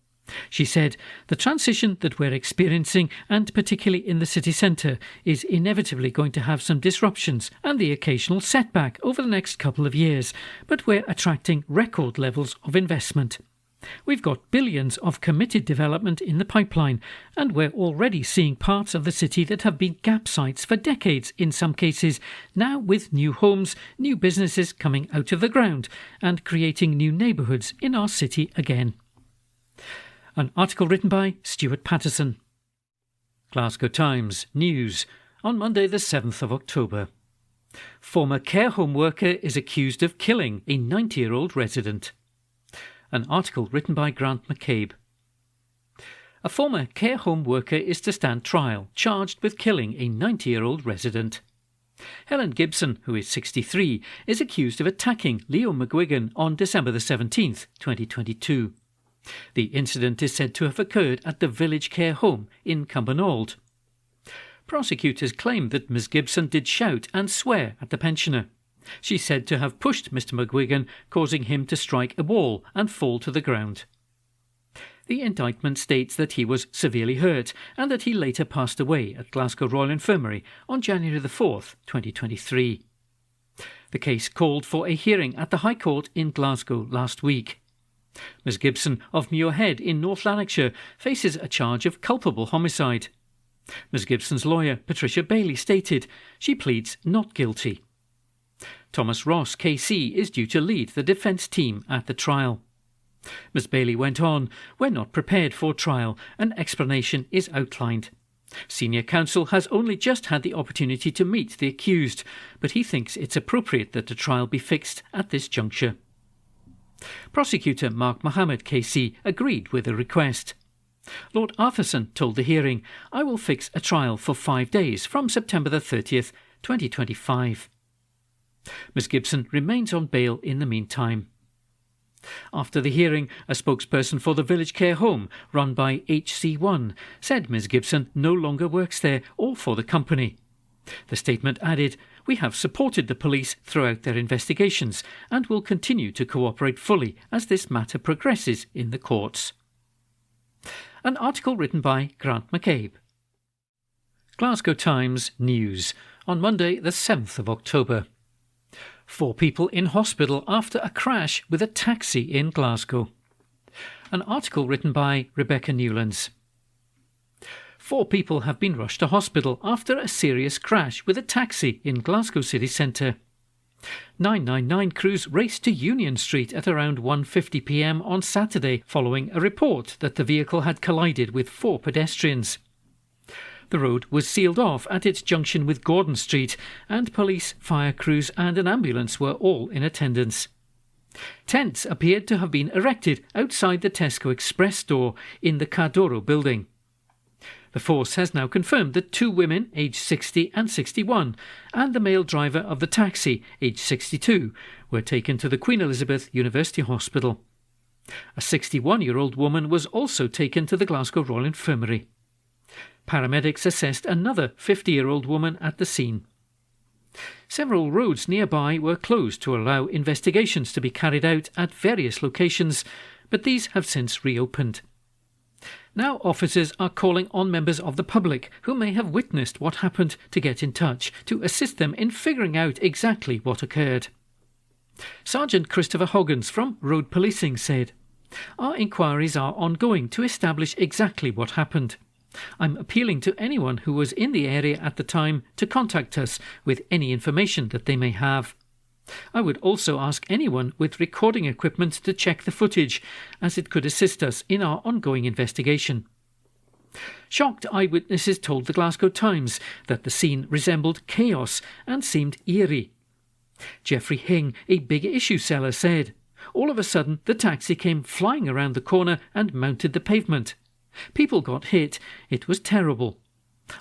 Speaker 4: She said, "The transition that we're experiencing, and particularly in the city centre, is inevitably going to have some disruptions and the occasional setback over the next couple of years, but we're attracting record levels of investment. We've got billions of committed development in the pipeline, and we're already seeing parts of the city that have been gap sites for decades in some cases, now with new homes, new businesses coming out of the ground and creating new neighbourhoods in our city again." An article written by Stuart Patterson. Glasgow Times News on Monday the 7th of October. Former care home worker is accused of killing a 90-year-old resident. An article written by Grant McCabe. A former care home worker is to stand trial, charged with killing a 90-year-old resident. Helen Gibson, who is 63, is accused of attacking Leo McGuigan on December the 17th, 2022. The incident is said to have occurred at the Village Care Home in Cumbernauld. Prosecutors claim that Ms Gibson did shout and swear at the pensioner. She's said to have pushed Mr McGuigan, causing him to strike a wall and fall to the ground. The indictment states that he was severely hurt and that he later passed away at Glasgow Royal Infirmary on January the 4th, 2023. The case called for a hearing at the High Court in Glasgow last week. Ms Gibson of Muirhead in North Lanarkshire faces a charge of culpable homicide. Ms Gibson's lawyer, Patricia Bailey, stated she pleads not guilty. Thomas Ross, KC, is due to lead the defence team at the trial. Ms Bailey went on, "We're not prepared for trial. An explanation is outlined. Senior counsel has only just had the opportunity to meet the accused, but he thinks it's appropriate that the trial be fixed at this juncture." Prosecutor Mark Mohammed, KC, agreed with the request. Lord Arthurson told the hearing, "I will fix a trial for 5 days from September the 30th, 2025. Ms Gibson remains on bail in the meantime. After the hearing, a spokesperson for the Village Care Home, run by HC1, said Ms Gibson no longer works there or for the company. The statement added, "We have supported the police throughout their investigations and will continue to cooperate fully as this matter progresses in the courts." An article written by Grant McCabe. Glasgow Times News on Monday the 7th of October. 4 people in hospital after a crash with a taxi in Glasgow. An article written by Rebecca Newlands. 4 people have been rushed to hospital after a serious crash with a taxi in Glasgow city centre. 999 crews raced to Union Street at around 1:50 p.m. on Saturday following a report that the vehicle had collided with 4 pedestrians. The road was sealed off at its junction with Gordon Street, and police, fire crews and an ambulance were all in attendance. Tents appeared to have been erected outside the Tesco Express store in the Cardoro building. The force has now confirmed that 2 women, aged 60 and 61, and the male driver of the taxi, aged 62, were taken to the Queen Elizabeth University Hospital. A 61-year-old woman was also taken to the Glasgow Royal Infirmary. Paramedics assessed another 50-year-old woman at the scene. Several roads nearby were closed to allow investigations to be carried out at various locations, but these have since reopened. Now officers are calling on members of the public who may have witnessed what happened to get in touch to assist them in figuring out exactly what occurred. Sergeant Christopher Hoggins from Road Policing said, "Our inquiries are ongoing to establish exactly what happened. I'm appealing to anyone who was in the area at the time to contact us with any information that they may have. I would also ask anyone with recording equipment to check the footage, as it could assist us in our ongoing investigation." Shocked eyewitnesses told the Glasgow Times that the scene resembled chaos and seemed eerie. Geoffrey Hing, a big issue seller, said, "All of a sudden the taxi came flying around the corner and mounted the pavement. People got hit. It was terrible.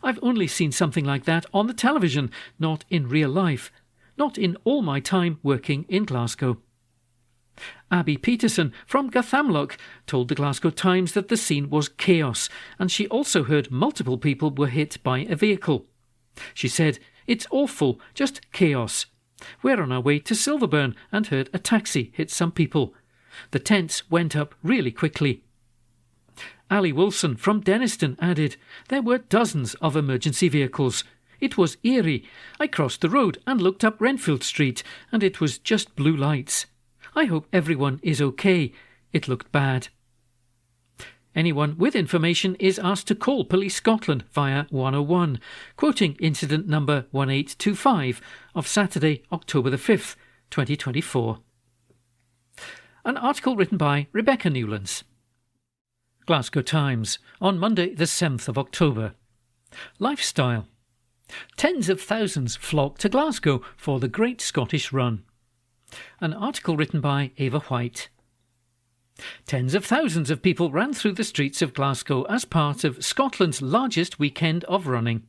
Speaker 4: I've only seen something like that on the television, not in real life. Not in all my time working in Glasgow." Abby Peterson from Gathamlock told the Glasgow Times that the scene was chaos, and she also heard multiple people were hit by a vehicle. She said, "It's awful, just chaos. We're on our way to Silverburn and heard a taxi hit some people. The tents went up really quickly." Ali Wilson from Denniston added, "There were dozens of emergency vehicles. It was eerie. I crossed the road and looked up Renfield Street, and it was just blue lights. I hope everyone is okay. It looked bad." Anyone with information is asked to call Police Scotland via 101, quoting incident number 1825 of Saturday, October the 5th, 2024. An article written by Rebecca Newlands. Glasgow Times, on Monday the 7th of October. Lifestyle. Tens of thousands flock to Glasgow for the Great Scottish Run. An article written by Ava White. Tens of thousands of people ran through the streets of Glasgow as part of Scotland's largest weekend of running.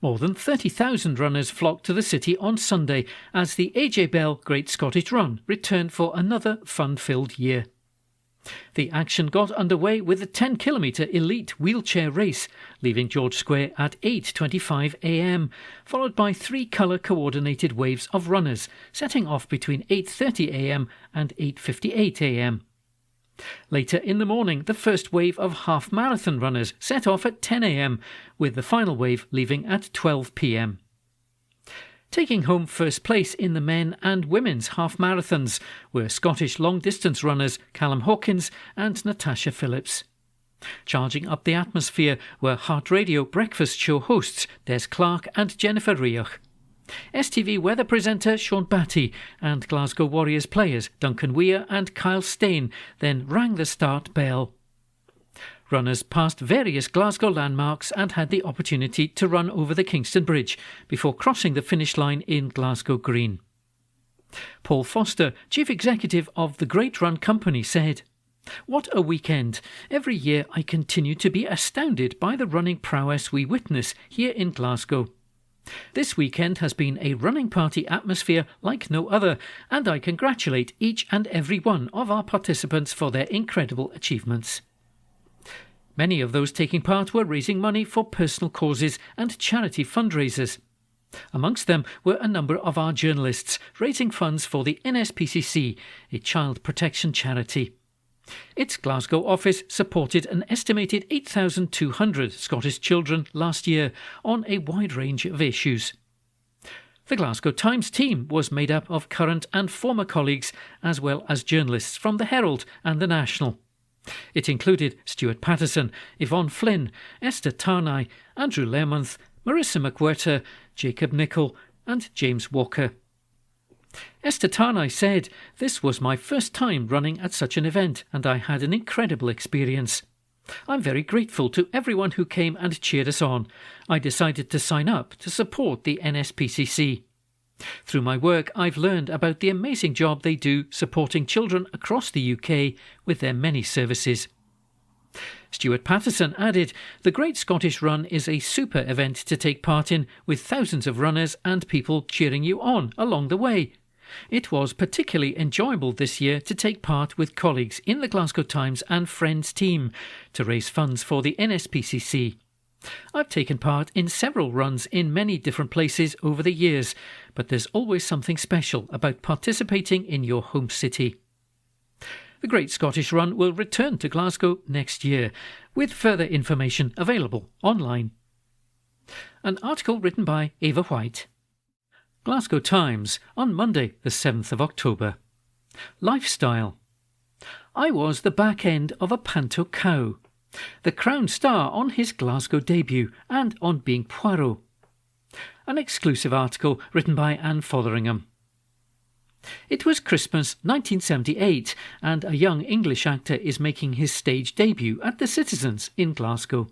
Speaker 4: More than 30,000 runners flocked to the city on Sunday as the AJ Bell Great Scottish Run returned for another fun-filled year. The action got underway with a 10-kilometre elite wheelchair race, leaving George Square at 8:25 a.m, followed by 3 colour-coordinated waves of runners, setting off between 8:30 a.m. and 8:58 a.m. Later in the morning, the first wave of half-marathon runners set off at 10 a.m, with the final wave leaving at 12 p.m. Taking home first place in the men and women's half-marathons were Scottish long-distance runners Callum Hawkins and Natasha Phillips. Charging up the atmosphere were Heart Radio breakfast show hosts Des Clark and Jennifer Rioch. STV weather presenter Sean Batty and Glasgow Warriors players Duncan Weir and Kyle Stain then rang the start bell. Runners passed various Glasgow landmarks and had the opportunity to run over the Kingston Bridge before crossing the finish line in Glasgow Green. Paul Foster, Chief Executive of the Great Run Company, said, "What a weekend! Every year I continue to be astounded by the running prowess we witness here in Glasgow. This weekend has been a running party atmosphere like no other, and I congratulate each and every one of our participants for their incredible achievements." Many of those taking part were raising money for personal causes and charity fundraisers. Amongst them were a number of our journalists raising funds for the NSPCC, a child protection charity. Its Glasgow office supported an estimated 8,200 Scottish children last year on a wide range of issues. The Glasgow Times team was made up of current and former colleagues as well as journalists from the Herald and the National. It included Stuart Patterson, Yvonne Flynn, Esther Tarnay, Andrew Learmonth, Marissa McWhirter, Jacob Nichol and James Walker. Esther Tarnay said, "This was my first time running at such an event and I had an incredible experience. I'm very grateful to everyone who came and cheered us on. I decided to sign up to support the NSPCC. Through my work, I've learned about the amazing job they do supporting children across the UK with their many services." Stuart Patterson added, "The Great Scottish Run is a super event to take part in, with thousands of runners and people cheering you on along the way. It was particularly enjoyable this year to take part with colleagues in the Glasgow Times and Friends team to raise funds for the NSPCC. I've taken part in several runs in many different places over the years, but there's always something special about participating in your home city." The Great Scottish Run will return to Glasgow next year, with further information available online. An article written by Ava White. Glasgow Times, on Monday the 7th of October. Lifestyle. I was the back end of a panto cow. The Crown star on his Glasgow debut and on being Poirot. An exclusive article written by Anne Fotheringham. It was Christmas 1978 and a young English actor is making his stage debut at the Citizens in Glasgow.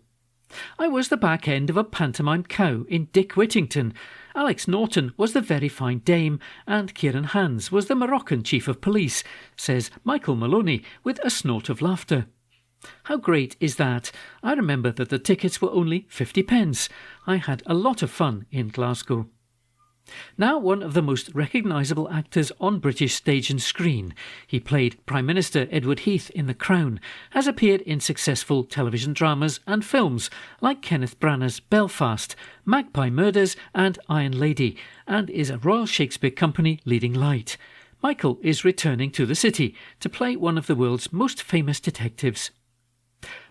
Speaker 4: I was the back end of a pantomime cow in Dick Whittington. Alex Norton was the very fine dame and Kieran Hans was the Moroccan chief of police, says Michael Maloney with a snort of laughter. How great is that? I remember that the tickets were only 50p. I had a lot of fun in Glasgow. Now one of the most recognisable actors on British stage and screen, he played Prime Minister Edward Heath in The Crown, has appeared in successful television dramas and films like Kenneth Branagh's Belfast, Magpie Murders and Iron Lady, and is a Royal Shakespeare Company leading light. Michael is returning to the city to play one of the world's most famous detectives.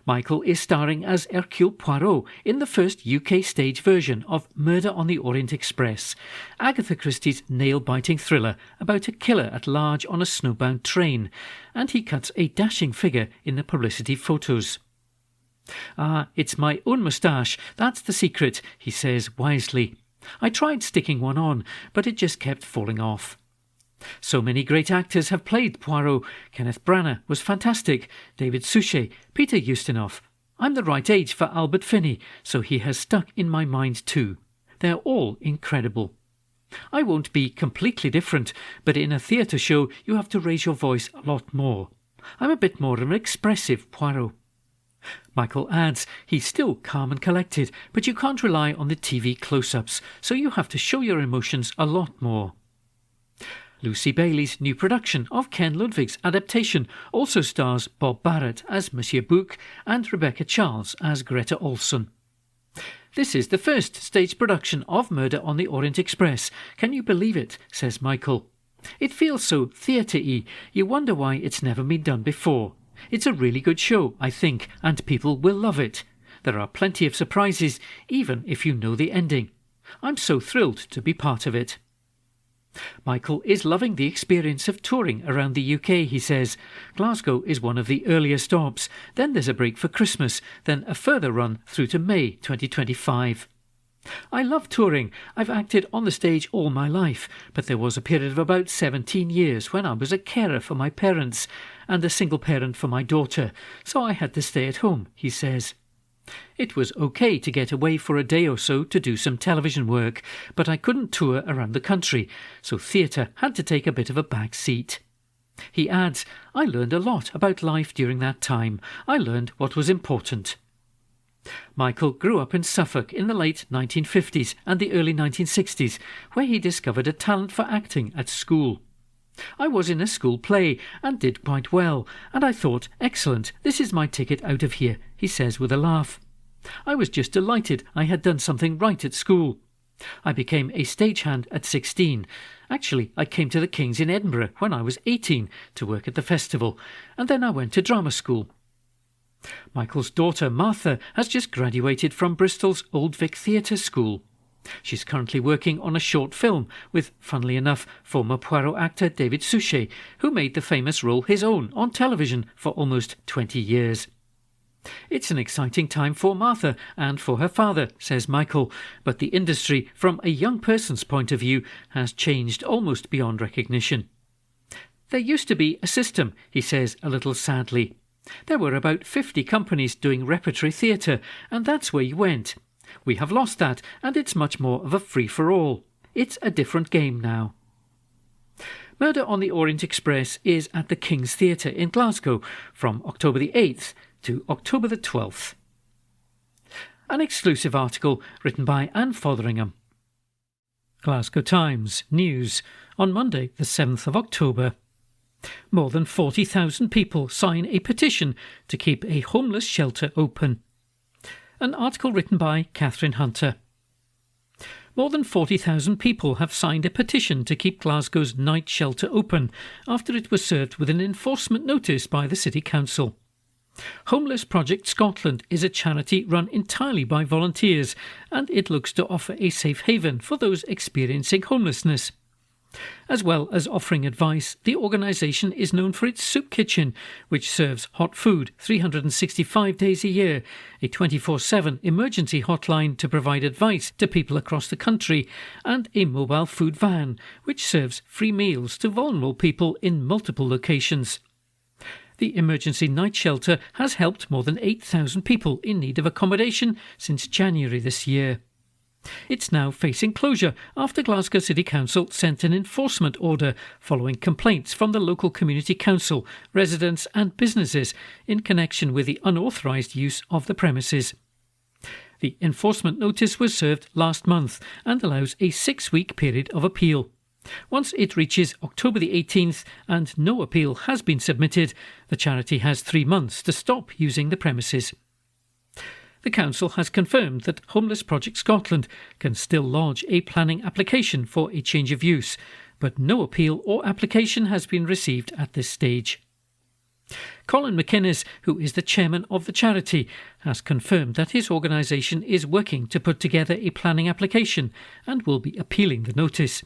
Speaker 4: Michael is starring as Hercule Poirot in the first UK stage version of Murder on the Orient Express, Agatha Christie's nail-biting thriller about a killer at large on a snowbound train, and he cuts a dashing figure in the publicity photos. "Ah, it's my own moustache, that's the secret," he says wisely. "I tried sticking one on, but it just kept falling off." So many great actors have played Poirot. Kenneth Branagh was fantastic, David Suchet, Peter Ustinov. I'm the right age for Albert Finney, so he has stuck in my mind too. They're all incredible. I won't be completely different, but in a theatre show you have to raise your voice a lot more. I'm a bit more of an expressive Poirot. Michael adds he's still calm and collected, but you can't rely on the TV close-ups, so you have to show your emotions a lot more. Lucy Bailey's new production of Ken Ludwig's adaptation also stars Bob Barrett as Monsieur Bouc and Rebecca Charles as Greta Olson. "This is the first stage production of Murder on the Orient Express. Can you believe it?" says Michael. "It feels so theatre-y. You wonder why it's never been done before. It's a really good show, I think, and people will love it. There are plenty of surprises, even if you know the ending. I'm so thrilled to be part of it." Michael is loving the experience of touring around the UK, he says. Glasgow is one of the earlier stops, then there's a break for Christmas, then a further run through to May 2025. "I love touring. I've acted on the stage all my life, but there was a period of about 17 years when I was a carer for my parents and a single parent for my daughter, so I had to stay at home," he says. "It was okay to get away for a day or so to do some television work, but I couldn't tour around the country, so theatre had to take a bit of a back seat." He adds, "I learned a lot about life during that time. I learned what was important." Michael grew up in Suffolk in the late 1950s and the early 1960s, where he discovered a talent for acting at school. "I was in a school play and did quite well, and I thought, excellent, this is my ticket out of here," he says with a laugh. "I was just delighted I had done something right at school. I became a stagehand at 16. Actually, I came to the King's in Edinburgh when I was 18 to work at the festival, and then I went to drama school." Michael's daughter Martha has just graduated from Bristol's Old Vic Theatre School. She's currently working on a short film with, funnily enough, former Poirot actor David Suchet, who made the famous role his own on television for almost 20 years. "It's an exciting time for Martha and for her father," says Michael, "but the industry, from a young person's point of view, has changed almost beyond recognition. There used to be a system," he says a little sadly. "There were about 50 companies doing repertory theatre, and that's where you went. We have lost that, and it's much more of a free-for-all. It's a different game now." Murder on the Orient Express is at the King's Theatre in Glasgow from October the 8th to October the 12th. An exclusive article written by Anne Fotheringham. Glasgow Times News on Monday the 7th of October. More than 40,000 people sign a petition to keep a homeless shelter open. An article written by Catherine Hunter. More than 40,000 people have signed a petition to keep Glasgow's night shelter open after it was served with an enforcement notice by the City Council. Homeless Project Scotland is a charity run entirely by volunteers, and it looks to offer a safe haven for those experiencing homelessness. As well as offering advice, the organisation is known for its soup kitchen, which serves hot food 365 days a year, a 24/7 emergency hotline to provide advice to people across the country, and a mobile food van, which serves free meals to vulnerable people in multiple locations. The emergency night shelter has helped more than 8,000 people in need of accommodation since January this year. It's now facing closure after Glasgow City Council sent an enforcement order following complaints from the local community council, residents and businesses in connection with the unauthorised use of the premises. The enforcement notice was served last month and allows a 6-week period of appeal. Once it reaches October the 18th and no appeal has been submitted, the charity has 3 months to stop using the premises. The Council has confirmed that Homeless Project Scotland can still lodge a planning application for a change of use, but no appeal or application has been received at this stage. Colin McInnes, who is the chairman of the charity, has confirmed that his organisation is working to put together a planning application and will be appealing the notice.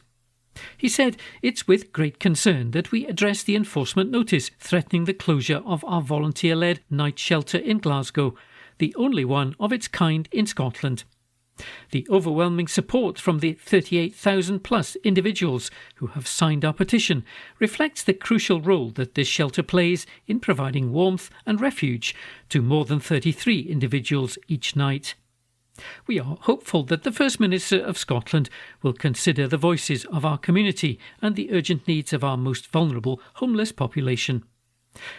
Speaker 4: He said, "It's with great concern that we address the enforcement notice threatening the closure of our volunteer-led night shelter in Glasgow, the only one of its kind in Scotland. The overwhelming support from the 38,000 plus individuals who have signed our petition reflects the crucial role that this shelter plays in providing warmth and refuge to more than 33 individuals each night. We are hopeful that the First Minister of Scotland will consider the voices of our community and the urgent needs of our most vulnerable homeless population.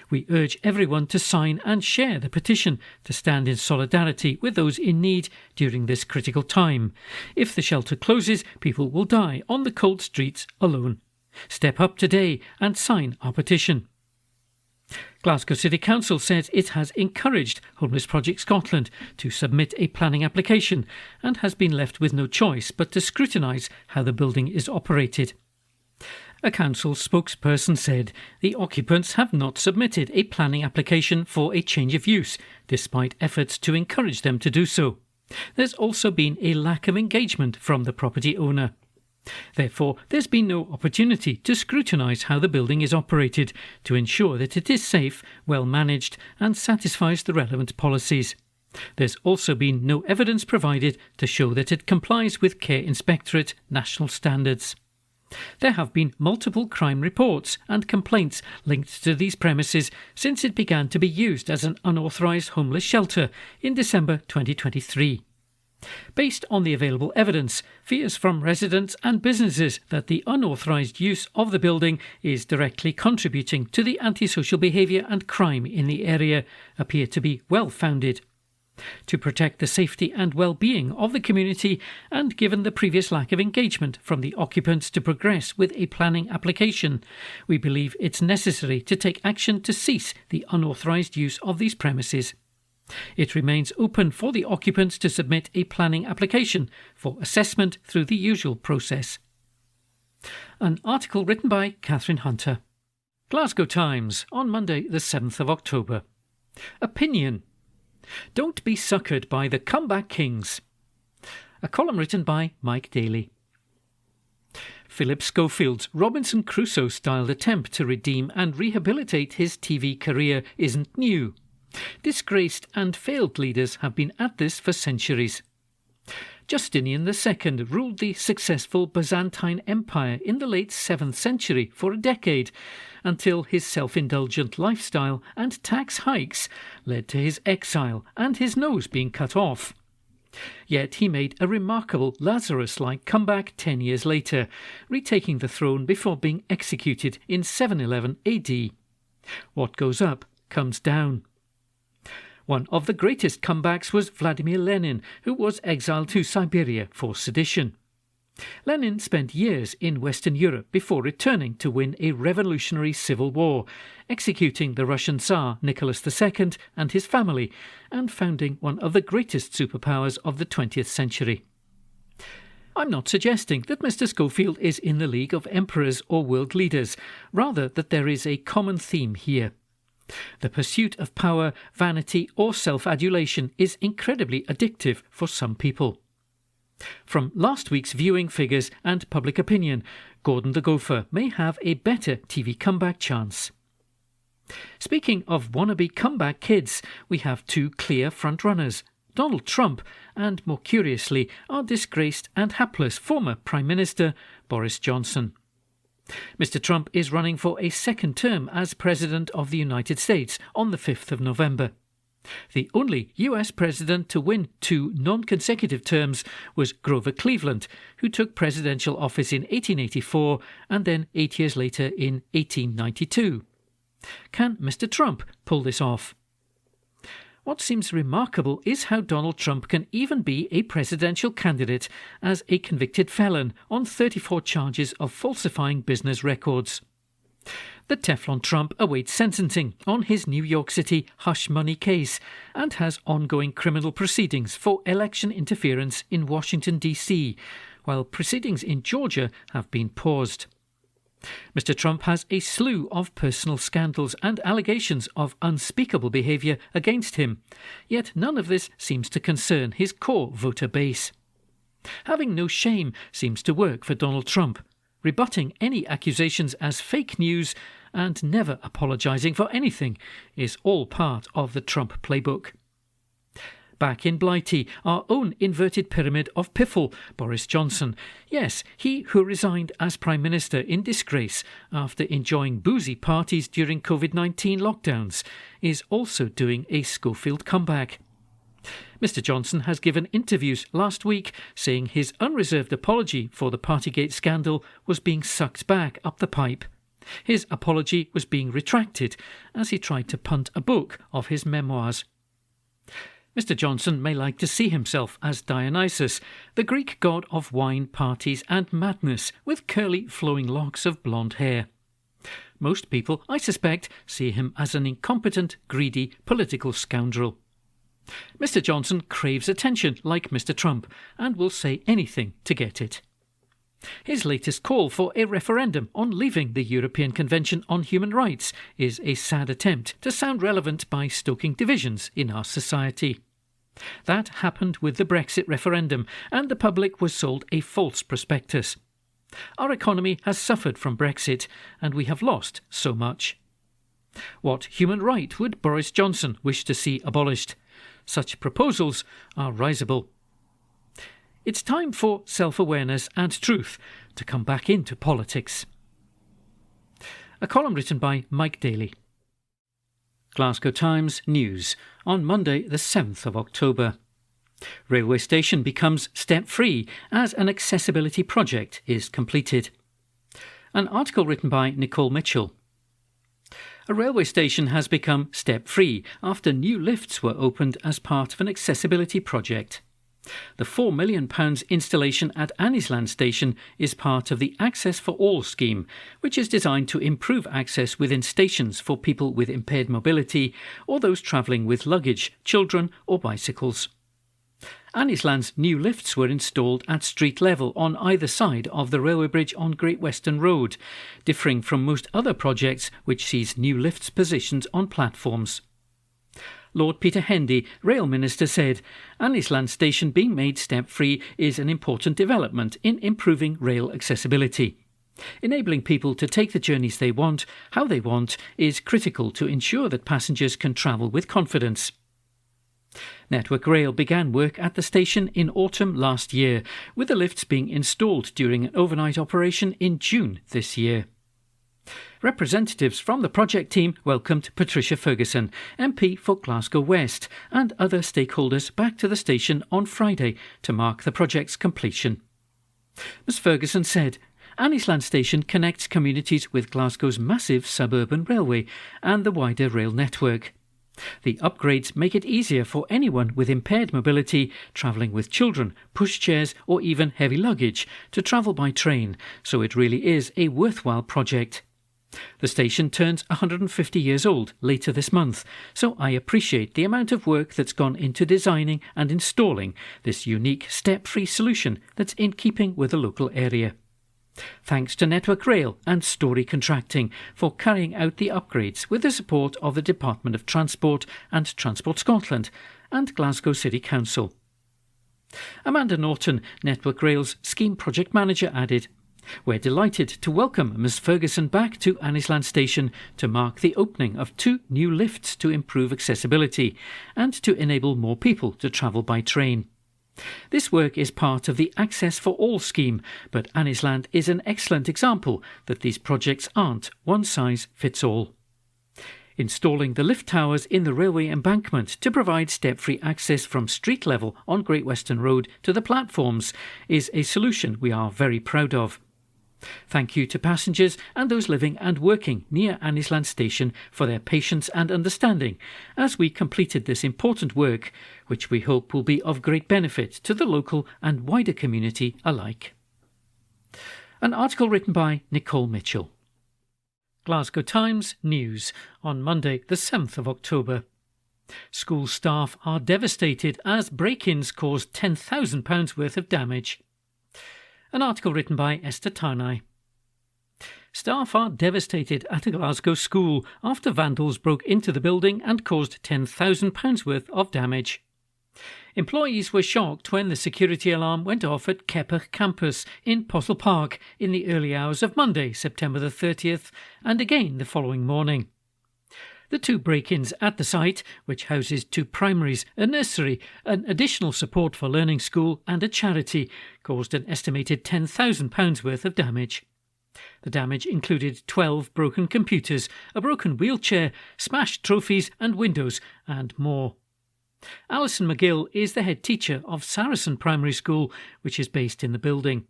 Speaker 4: We urge everyone to sign and share the petition to stand in solidarity with those in need during this critical time. If the shelter closes, people will die on the cold streets alone. Step up today and sign our petition." Glasgow City Council says it has encouraged Homeless Project Scotland to submit a planning application and has been left with no choice but to scrutinise how the building is operated. A council spokesperson said the occupants have not submitted a planning application for a change of use, despite efforts to encourage them to do so. There's also been a lack of engagement from the property owner. Therefore, there's been no opportunity to scrutinise how the building is operated to ensure that it is safe, well managed and satisfies the relevant policies. There's also been no evidence provided to show that it complies with Care Inspectorate national standards. There have been multiple crime reports and complaints linked to these premises since it began to be used as an unauthorised homeless shelter in December 2023. Based on the available evidence, fears from residents and businesses that the unauthorised use of the building is directly contributing to the antisocial behaviour and crime in the area appear to be well founded. To protect the safety and well-being of the community, and given the previous lack of engagement from the occupants to progress with a planning application, we believe it's necessary to take action to cease the unauthorised use of these premises. It remains open for the occupants to submit a planning application for assessment through the usual process. An article written by Catherine Hunter. Glasgow Times on Monday the 7th of October. Opinion. Don't be suckered by the comeback kings. A column written by Mike Daly. Philip Schofield's Robinson Crusoe-styled attempt to redeem and rehabilitate his TV career isn't new. Disgraced and failed leaders have been at this for centuries. Justinian II ruled the successful Byzantine Empire in the late 7th century for a decade, until his self-indulgent lifestyle and tax hikes led to his exile and his nose being cut off. Yet he made a remarkable Lazarus-like comeback 10 years later, retaking the throne before being executed in 711 AD. What goes up comes down. One of the greatest comebacks was Vladimir Lenin, who was exiled to Siberia for sedition. Lenin spent years in Western Europe before returning to win a revolutionary civil war, executing the Russian Tsar Nicholas II and his family, and founding one of the greatest superpowers of the 20th century. I'm not suggesting that Mr. Schofield is in the league of emperors or world leaders, rather that there is a common theme here. The pursuit of power, vanity or self-adulation is incredibly addictive for some people. From last week's viewing figures and public opinion, Gordon the Gopher may have a better TV comeback chance. Speaking of wannabe comeback kids, we have two clear frontrunners, Donald Trump and, more curiously, our disgraced and hapless former Prime Minister, Boris Johnson. Mr. Trump is running for a second term as President of the United States on the 5th of November. The only US president to win 2 non-consecutive terms was Grover Cleveland, who took presidential office in 1884 and then 8 years later in 1892. Can Mr. Trump pull this off? What seems remarkable is how Donald Trump can even be a presidential candidate as a convicted felon on 34 charges of falsifying business records. The Teflon Trump awaits sentencing on his New York City hush money case and has ongoing criminal proceedings for election interference in Washington, D.C., while proceedings in Georgia have been paused. Mr. Trump has a slew of personal scandals and allegations of unspeakable behaviour against him, yet none of this seems to concern his core voter base. Having no shame seems to work for Donald Trump, rebutting any accusations as fake news and never apologising for anything is all part of the Trump playbook. Back in Blighty, our own inverted pyramid of piffle, Boris Johnson. Yes, he who resigned as Prime Minister in disgrace after enjoying boozy parties during COVID-19 lockdowns, is also doing a Schofield comeback. Mr. Johnson has given interviews last week saying his unreserved apology for the Partygate scandal was being sucked back up the pipe. His apology was being retracted as he tried to punt a book of his memoirs. Mr. Johnson may like to see himself as Dionysus, the Greek god of wine, parties and madness, with curly flowing locks of blonde hair. Most people, I suspect, see him as an incompetent, greedy, political scoundrel. Mr. Johnson craves attention like Mr. Trump and will say anything to get it. His latest call for a referendum on leaving the European Convention on Human Rights is a sad attempt to sound relevant by stoking divisions in our society. That happened with the Brexit referendum, and the public was sold a false prospectus. Our economy has suffered from Brexit, and we have lost so much. What human right would Boris Johnson wish to see abolished? Such proposals are risible. It's time for self-awareness and truth to come back into politics. A column written by Mike Daly. Glasgow Times News on Monday the 7th of October. Railway station becomes step-free as an accessibility project is completed. An article written by Nicole Mitchell. A railway station has become step-free after new lifts were opened as part of an accessibility project. The £4 million installation at Anniesland Station is part of the Access for All scheme, which is designed to improve access within stations for people with impaired mobility or those travelling with luggage, children or bicycles. Anniesland's new lifts were installed at street level on either side of the railway bridge on Great Western Road, differing from most other projects which sees new lifts positioned on platforms. Lord Peter Hendy, Rail Minister, said Anniesland Station being made step-free is an important development in improving rail accessibility. Enabling people to take the journeys they want, how they want, is critical to ensure that passengers can travel with confidence. Network Rail began work at the station in autumn last year, with the lifts being installed during an overnight operation in June this year. Representatives from the project team welcomed Patricia Ferguson, MP for Glasgow West, and other stakeholders back to the station on Friday to mark the project's completion. Ms Ferguson said, Anniesland Station connects communities with Glasgow's massive suburban railway and the wider rail network. The upgrades make it easier for anyone with impaired mobility, travelling with children, pushchairs or even heavy luggage to travel by train, so it really is a worthwhile project. The station turns 150 years old later this month, so I appreciate the amount of work that's gone into designing and installing this unique step-free solution that's in keeping with the local area. Thanks to Network Rail and Story Contracting for carrying out the upgrades with the support of the Department of Transport and Transport Scotland and Glasgow City Council. Amanda Norton, Network Rail's Scheme Project Manager, added, We're delighted to welcome Ms Ferguson back to Anniesland Station to mark the opening of 2 new lifts to improve accessibility and to enable more people to travel by train. This work is part of the Access for All scheme, but Anniesland is an excellent example that these projects aren't one size fits all. Installing the lift towers in the railway embankment to provide step-free access from street level on Great Western Road to the platforms is a solution we are very proud of. Thank you to passengers and those living and working near Anniesland Station for their patience and understanding as we completed this important work, which we hope will be of great benefit to the local and wider community alike. An article written by Nicole Mitchell. Glasgow Times News on Monday the 7th of October. School staff are devastated as break-ins caused £10,000 worth of damage. An article written by Esther Tarnay. Staff are devastated at a Glasgow school after vandals broke into the building and caused £10,000 worth of damage. Employees were shocked when the security alarm went off at Keppoch campus in Postle Park in the early hours of Monday, September the 30th, and again the following morning. The two break-ins at the site, which houses two primaries, a nursery, an additional support for learning school and a charity, caused an estimated £10,000 worth of damage. The damage included 12 broken computers, a broken wheelchair, smashed trophies and windows, and more. Alison McGill is the head teacher of Saracen Primary School, which is based in the building.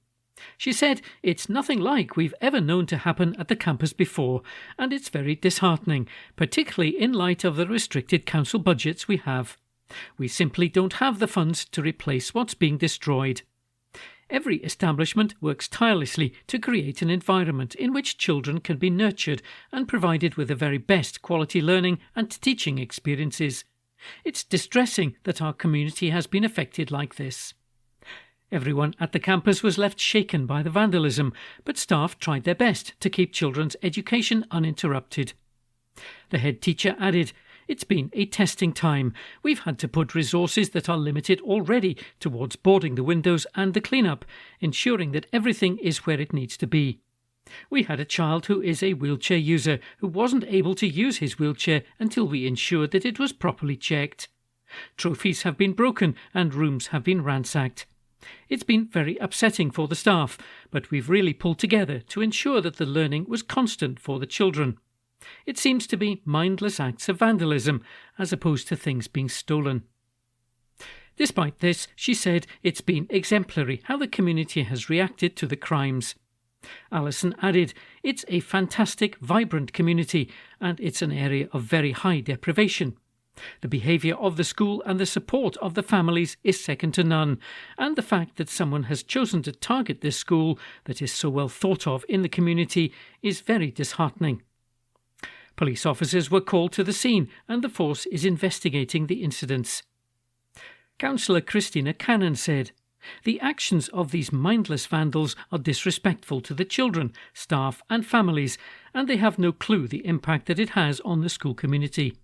Speaker 4: She said, "It's nothing like we've ever known to happen at the campus before, and it's very disheartening, particularly in light of the restricted council budgets we have. We simply don't have the funds to replace what's being destroyed." Every establishment works tirelessly to create an environment in which children can be nurtured and provided with the very best quality learning and teaching experiences. It's distressing that our community has been affected like this. Everyone at the campus was left shaken by the vandalism, but staff tried their best to keep children's education uninterrupted. The head teacher added, "It's been a testing time. We've had to put resources that are limited already towards boarding the windows and the clean-up, ensuring that everything is where it needs to be. We had a child who is a wheelchair user who wasn't able to use his wheelchair until we ensured that it was properly checked. Trophies have been broken and rooms have been ransacked. It's been very upsetting for the staff, but we've really pulled together to ensure that the learning was constant for the children. It seems to be mindless acts of vandalism as opposed to things being stolen." Despite this, she said it's been exemplary how the community has reacted to the crimes. Alison added, "It's a fantastic, vibrant community, and it's an area of very high deprivation. The behaviour of the school and the support of the families is second to none, and the fact that someone has chosen to target this school that is so well thought of in the community is very disheartening." Police officers were called to the scene and the force is investigating the incidents. Councillor Christina Cannon said, "The actions of these mindless vandals are disrespectful to the children, staff and families, and they have no clue the impact that it has on the school community.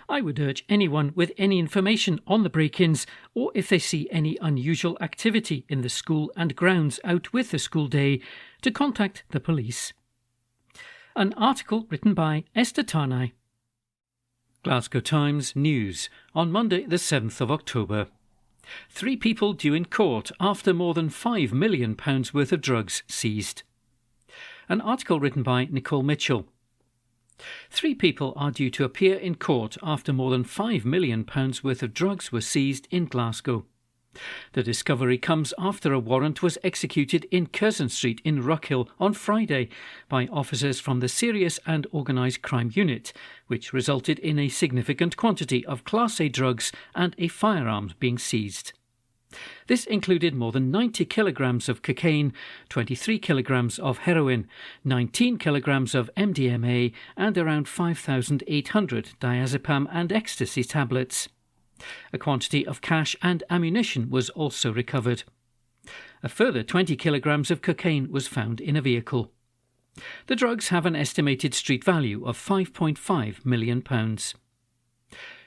Speaker 4: I would urge anyone with any information on the break-ins, or if they see any unusual activity in the school and grounds out with the school day, to contact the police." An article written by Esther Tarnay. Glasgow Times News on Monday the 7th of October. 3 people due in court after more than £5 million worth of drugs seized. An article written by Nicole Mitchell. 3 people are due to appear in court after more than £5 million worth of drugs were seized in Glasgow. The discovery comes after a warrant was executed in Curzon Street in Rockhill on Friday by officers from the Serious and Organised Crime Unit, which resulted in a significant quantity of Class A drugs and a firearm being seized. This included more than 90 kilograms of cocaine, 23 kilograms of heroin, 19 kilograms of MDMA and around 5,800 diazepam and ecstasy tablets. A quantity of cash and ammunition was also recovered. A further 20 kilograms of cocaine was found in a vehicle. The drugs have an estimated street value of £5.5 million.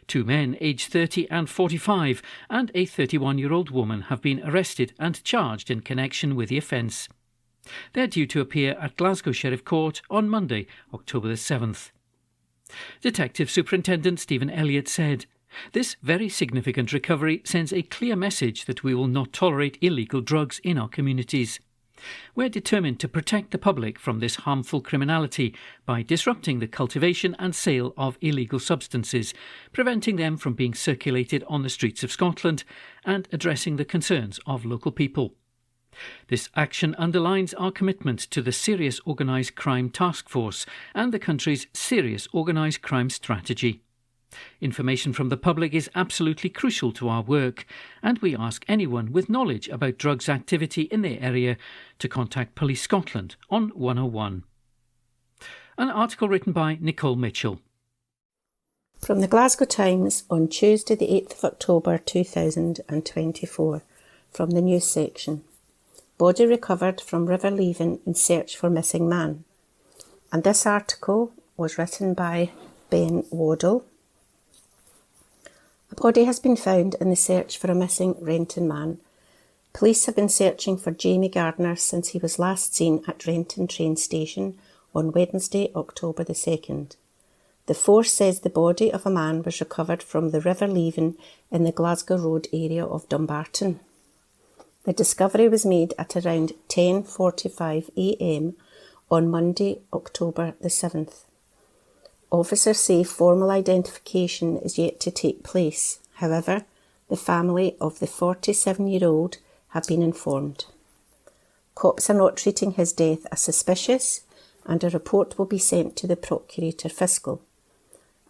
Speaker 4: 2 men aged 30 and 45 and a 31-year-old woman have been arrested and charged in connection with the offence. They're due to appear at Glasgow Sheriff Court on Monday, October the 7th. Detective Superintendent Stephen Elliott said, "This very significant recovery sends a clear message that we will not tolerate illegal drugs in our communities. We're determined to protect the public from this harmful criminality by disrupting the cultivation and sale of illegal substances, preventing them from being circulated on the streets of Scotland, and addressing the concerns of local people. This action underlines our commitment to the Serious Organised Crime Task Force and the country's Serious Organised Crime Strategy. Information from the public is absolutely crucial to our work, and we ask anyone with knowledge about drugs activity in their area to contact Police Scotland on 101. An article written by Nicole Mitchell.
Speaker 5: From the Glasgow Times on Tuesday the 8th of October 2024, from the news section. Body recovered from River Leven in search for missing man. And this article was written by Ben Waddell. A body has been found in the search for a missing Renton man. Police have been searching for Jamie Gardner since he was last seen at Renton train station on Wednesday, October the 2nd. The force says the body of a man was recovered from the River Leven in the Glasgow Road area of Dumbarton. The discovery was made at around 10:45 a.m. on Monday, October the 7th. Officers say formal identification is yet to take place. However, the family of the 47-year-old have been informed. Cops are not treating his death as suspicious, and a report will be sent to the Procurator Fiscal.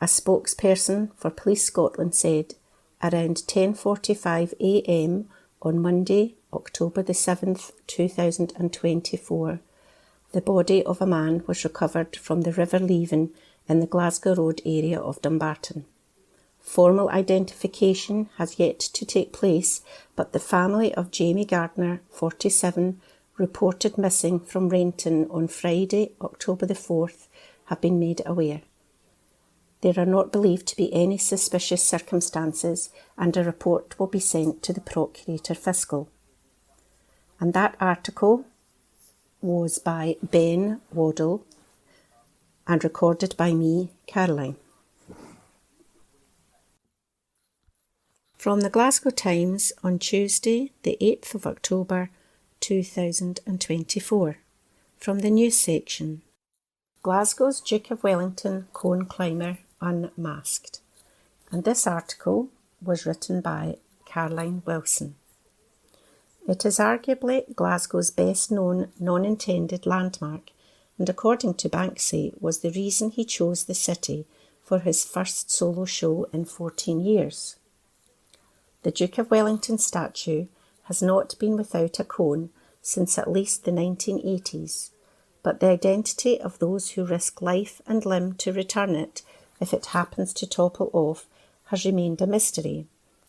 Speaker 5: A spokesperson for Police Scotland said around 10:45 a.m. on Monday, October the 7th, 2024, the body of a man was recovered from the River Leven in the Glasgow Road area of Dumbarton. Formal identification has yet to take place, but the family of Jamie Gardner, 47, reported missing from Renton on Friday, October the 4th, have been made aware. There are not believed to be any suspicious circumstances, and a report will be sent to the Procurator Fiscal. And that article was by Ben Waddell and recorded by me, Caroline. From the Glasgow Times on Tuesday, the 8th of October 2024. From the news section. Glasgow's Duke of Wellington cone climber unmasked. And this article was written by Caroline Wilson. It is arguably Glasgow's best known non-intended landmark, and according to Banksy was the reason he chose the city for his first solo show in 14 years. The Duke of Wellington statue has not been without a cone since at least the 1980s, but the identity of those who risk life and limb to return it if it happens to topple off has remained a mystery,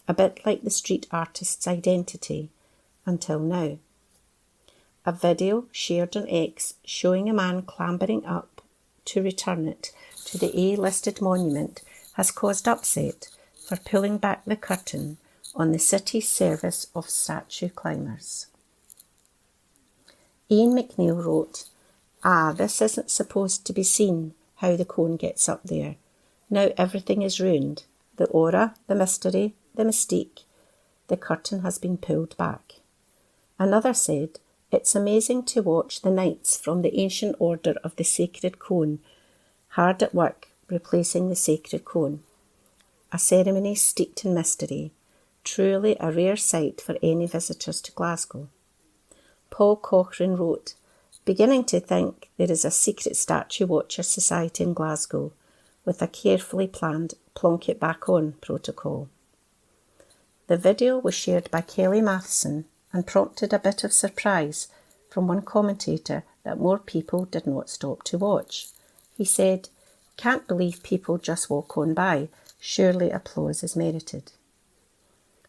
Speaker 5: a bit like the street artist's identity, until now. A video shared on X showing a man clambering up to return it to the A-listed monument has caused upset for pulling back the curtain on the city's service of statue climbers. Ian McNeill wrote, this isn't supposed to be seen, how the cone gets up there. Now everything is ruined. The aura, the mystery, the mystique. The curtain has been pulled back. Another said, it's amazing to watch the knights from the ancient order of the sacred cone hard at work replacing the sacred cone. A ceremony steeped in mystery, truly a rare sight for any visitors to Glasgow. Paul Cochrane wrote, beginning to think there is a secret statue watcher society in Glasgow with a carefully planned plonk it back on protocol. The video was shared by Kelly Matheson and prompted a bit of surprise from one commentator that more people did not stop to watch. He said, can't believe people just walk on by, surely applause is merited.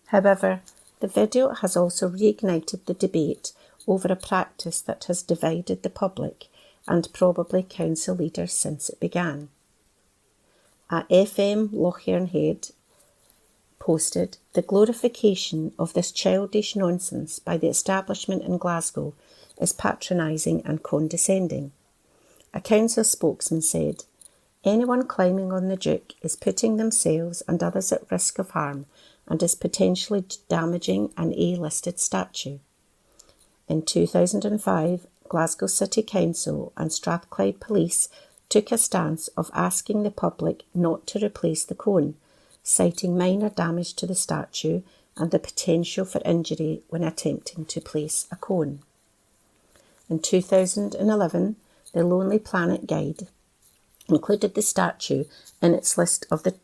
Speaker 5: However, the video has also reignited the debate over a practice that has divided the public and probably council leaders since it began. At FM Lochern Head posted, the glorification of this childish nonsense by the establishment in Glasgow is patronising and condescending. A council spokesman said, anyone climbing on the Duke is putting themselves and others at risk of harm and is potentially damaging an A-listed statue. In 2005, Glasgow City Council and Strathclyde Police took a stance of asking the public not to replace the cone, citing minor damage to the statue and the potential for injury when attempting to place a cone. In 2011, the Lonely Planet Guide included the statue in its list of the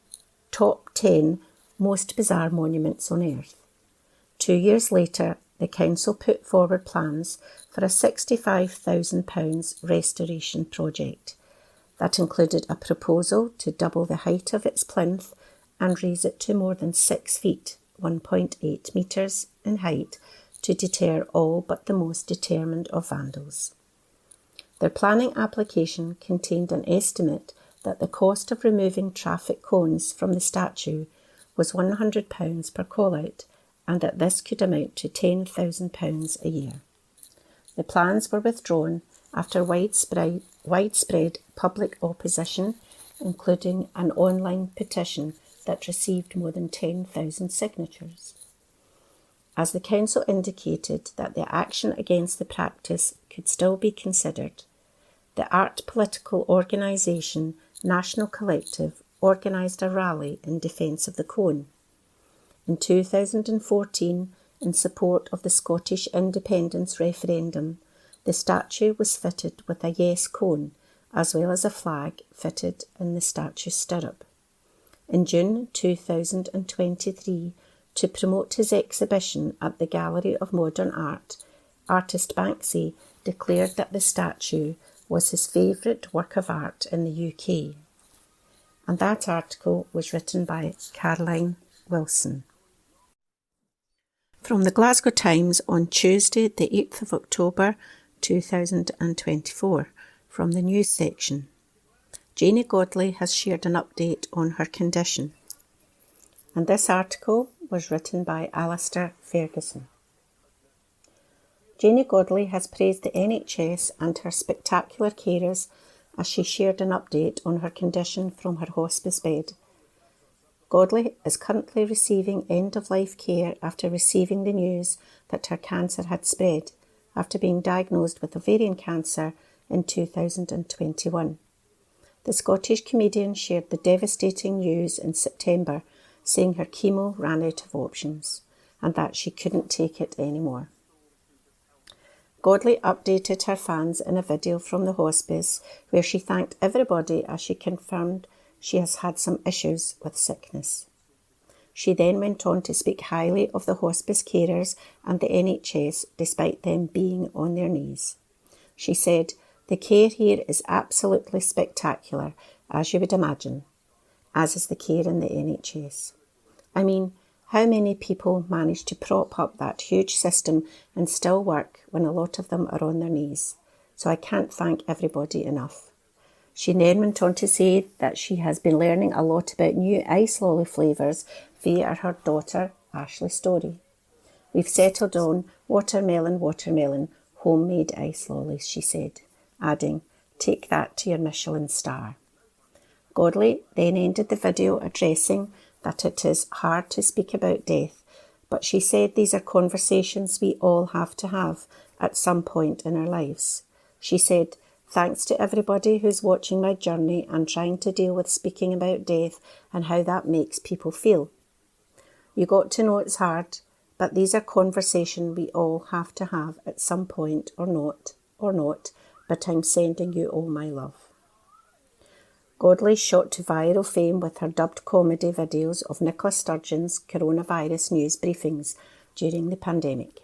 Speaker 5: top 10 most bizarre monuments on Earth. 2 years later, the council put forward plans for a £65,000 restoration project that included a proposal to double the height of its plinth and raise it to more than 6 feet, 1.8 metres in height, to deter all but the most determined of vandals. Their planning application contained an estimate that the cost of removing traffic cones from the statue was £100 per call-out, and that this could amount to £10,000 a year. The plans were withdrawn after widespread public opposition, including an online petition that received more than 10,000 signatures. As the council indicated that the action against the practice could still be considered, the art political organisation National Collective organised a rally in defence of the cone. In 2014, in support of the Scottish independence referendum, the statue was fitted with a yes cone, as well as a flag fitted in the statue's stirrup. In June 2023, to promote his exhibition at the Gallery of Modern Art, artist Banksy declared that the statue was his favourite work of art in the UK. And that article was written by Caroline Wilson. From the Glasgow Times on Tuesday, the 8th of October 2024, from the news section. Janie Godley has shared an update on her condition. And this article was written by Alistair Ferguson. Janie Godley has praised the NHS and her spectacular carers as she shared an update on her condition from her hospice bed. Godley is currently receiving end-of-life care after receiving the news that her cancer had spread after being diagnosed with ovarian cancer in 2021. The Scottish comedian shared the devastating news in September, saying her chemo ran out of options and that she couldn't take it anymore. Godley updated her fans in a video from the hospice where she thanked everybody as she confirmed she has had some issues with sickness. She then went on to speak highly of the hospice carers and the NHS despite them being on their knees. She said, "The care here is absolutely spectacular, as you would imagine, as is the care in the NHS. I mean, how many people manage to prop up that huge system and still work when a lot of them are on their knees? So I can't thank everybody enough." She then went on to say that she has been learning a lot about new ice lolly flavours via her daughter Ashley Story. "We've settled on watermelon, homemade ice lollies," she said, adding, "Take that to your Michelin star." Godley then ended the video addressing that it is hard to speak about death, but she said these are conversations we all have to have at some point in our lives. She said, "Thanks to everybody who's watching my journey and trying to deal with speaking about death and how that makes people feel. You got to know it's hard, but these are conversations we all have to have at some point or not, but I'm sending you all my love." Godley shot to viral fame with her dubbed comedy videos of Nicola Sturgeon's coronavirus news briefings during the pandemic.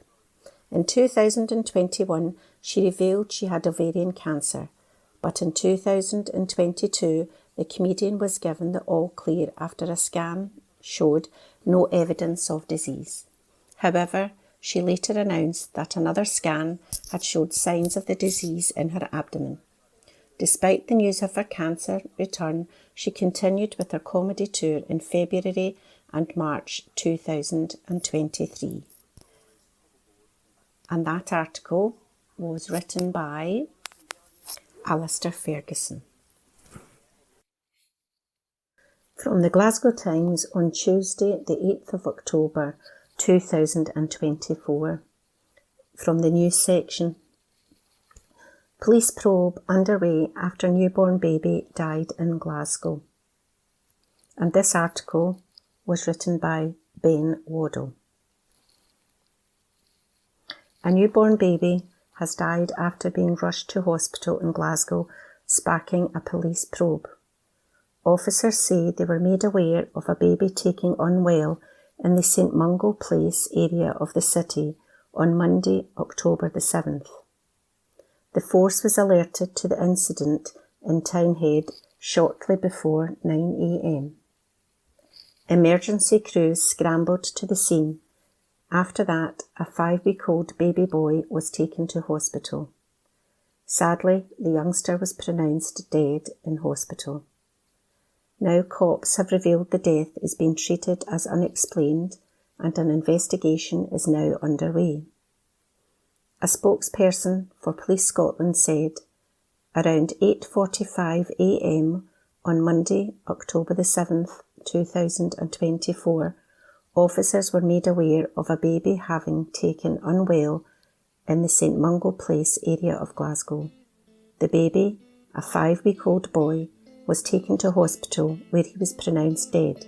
Speaker 5: In 2021, she revealed she had ovarian cancer, but in 2022, the comedian was given the all clear after a scan showed no evidence of disease. However, she later announced that another scan had showed signs of the disease in her abdomen. Despite the news of her cancer return, she continued with her comedy tour in February and March 2023. And that article was written by Alistair Ferguson. From the Glasgow Times on Tuesday, the 8th of October 2024, from the news section. Police probe underway after newborn baby died in Glasgow. And this article was written by Ben Waddell. A newborn baby has died after being rushed to hospital in Glasgow, sparking a police probe. Officers say they were made aware of a baby taking unwell in the St Mungo Place area of the city on Monday, October the 7th. The force was alerted to the incident in Townhead shortly before 9 a.m. Emergency crews scrambled to the scene. After that, a 5-week-old baby boy was taken to hospital. Sadly, the youngster was pronounced dead in hospital. Now cops have revealed the death is being treated as unexplained and an investigation is now underway. A spokesperson for Police Scotland said, around 8:45 a.m. on Monday, October the 7th, 2024, officers were made aware of a baby having taken unwell in the St Mungo Place area of Glasgow. The baby, a 5-week-old boy, was taken to hospital where he was pronounced dead.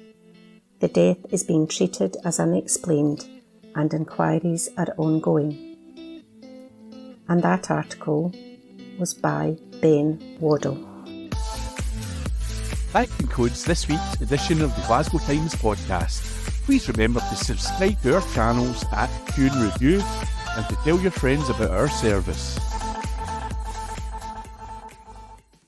Speaker 5: The death is being treated as unexplained and inquiries are ongoing. And that article was by Ben Waddle.
Speaker 1: That concludes this week's edition of the Glasgow Times podcast. Please remember to subscribe to our channels at Q and Review and to tell your friends about our service.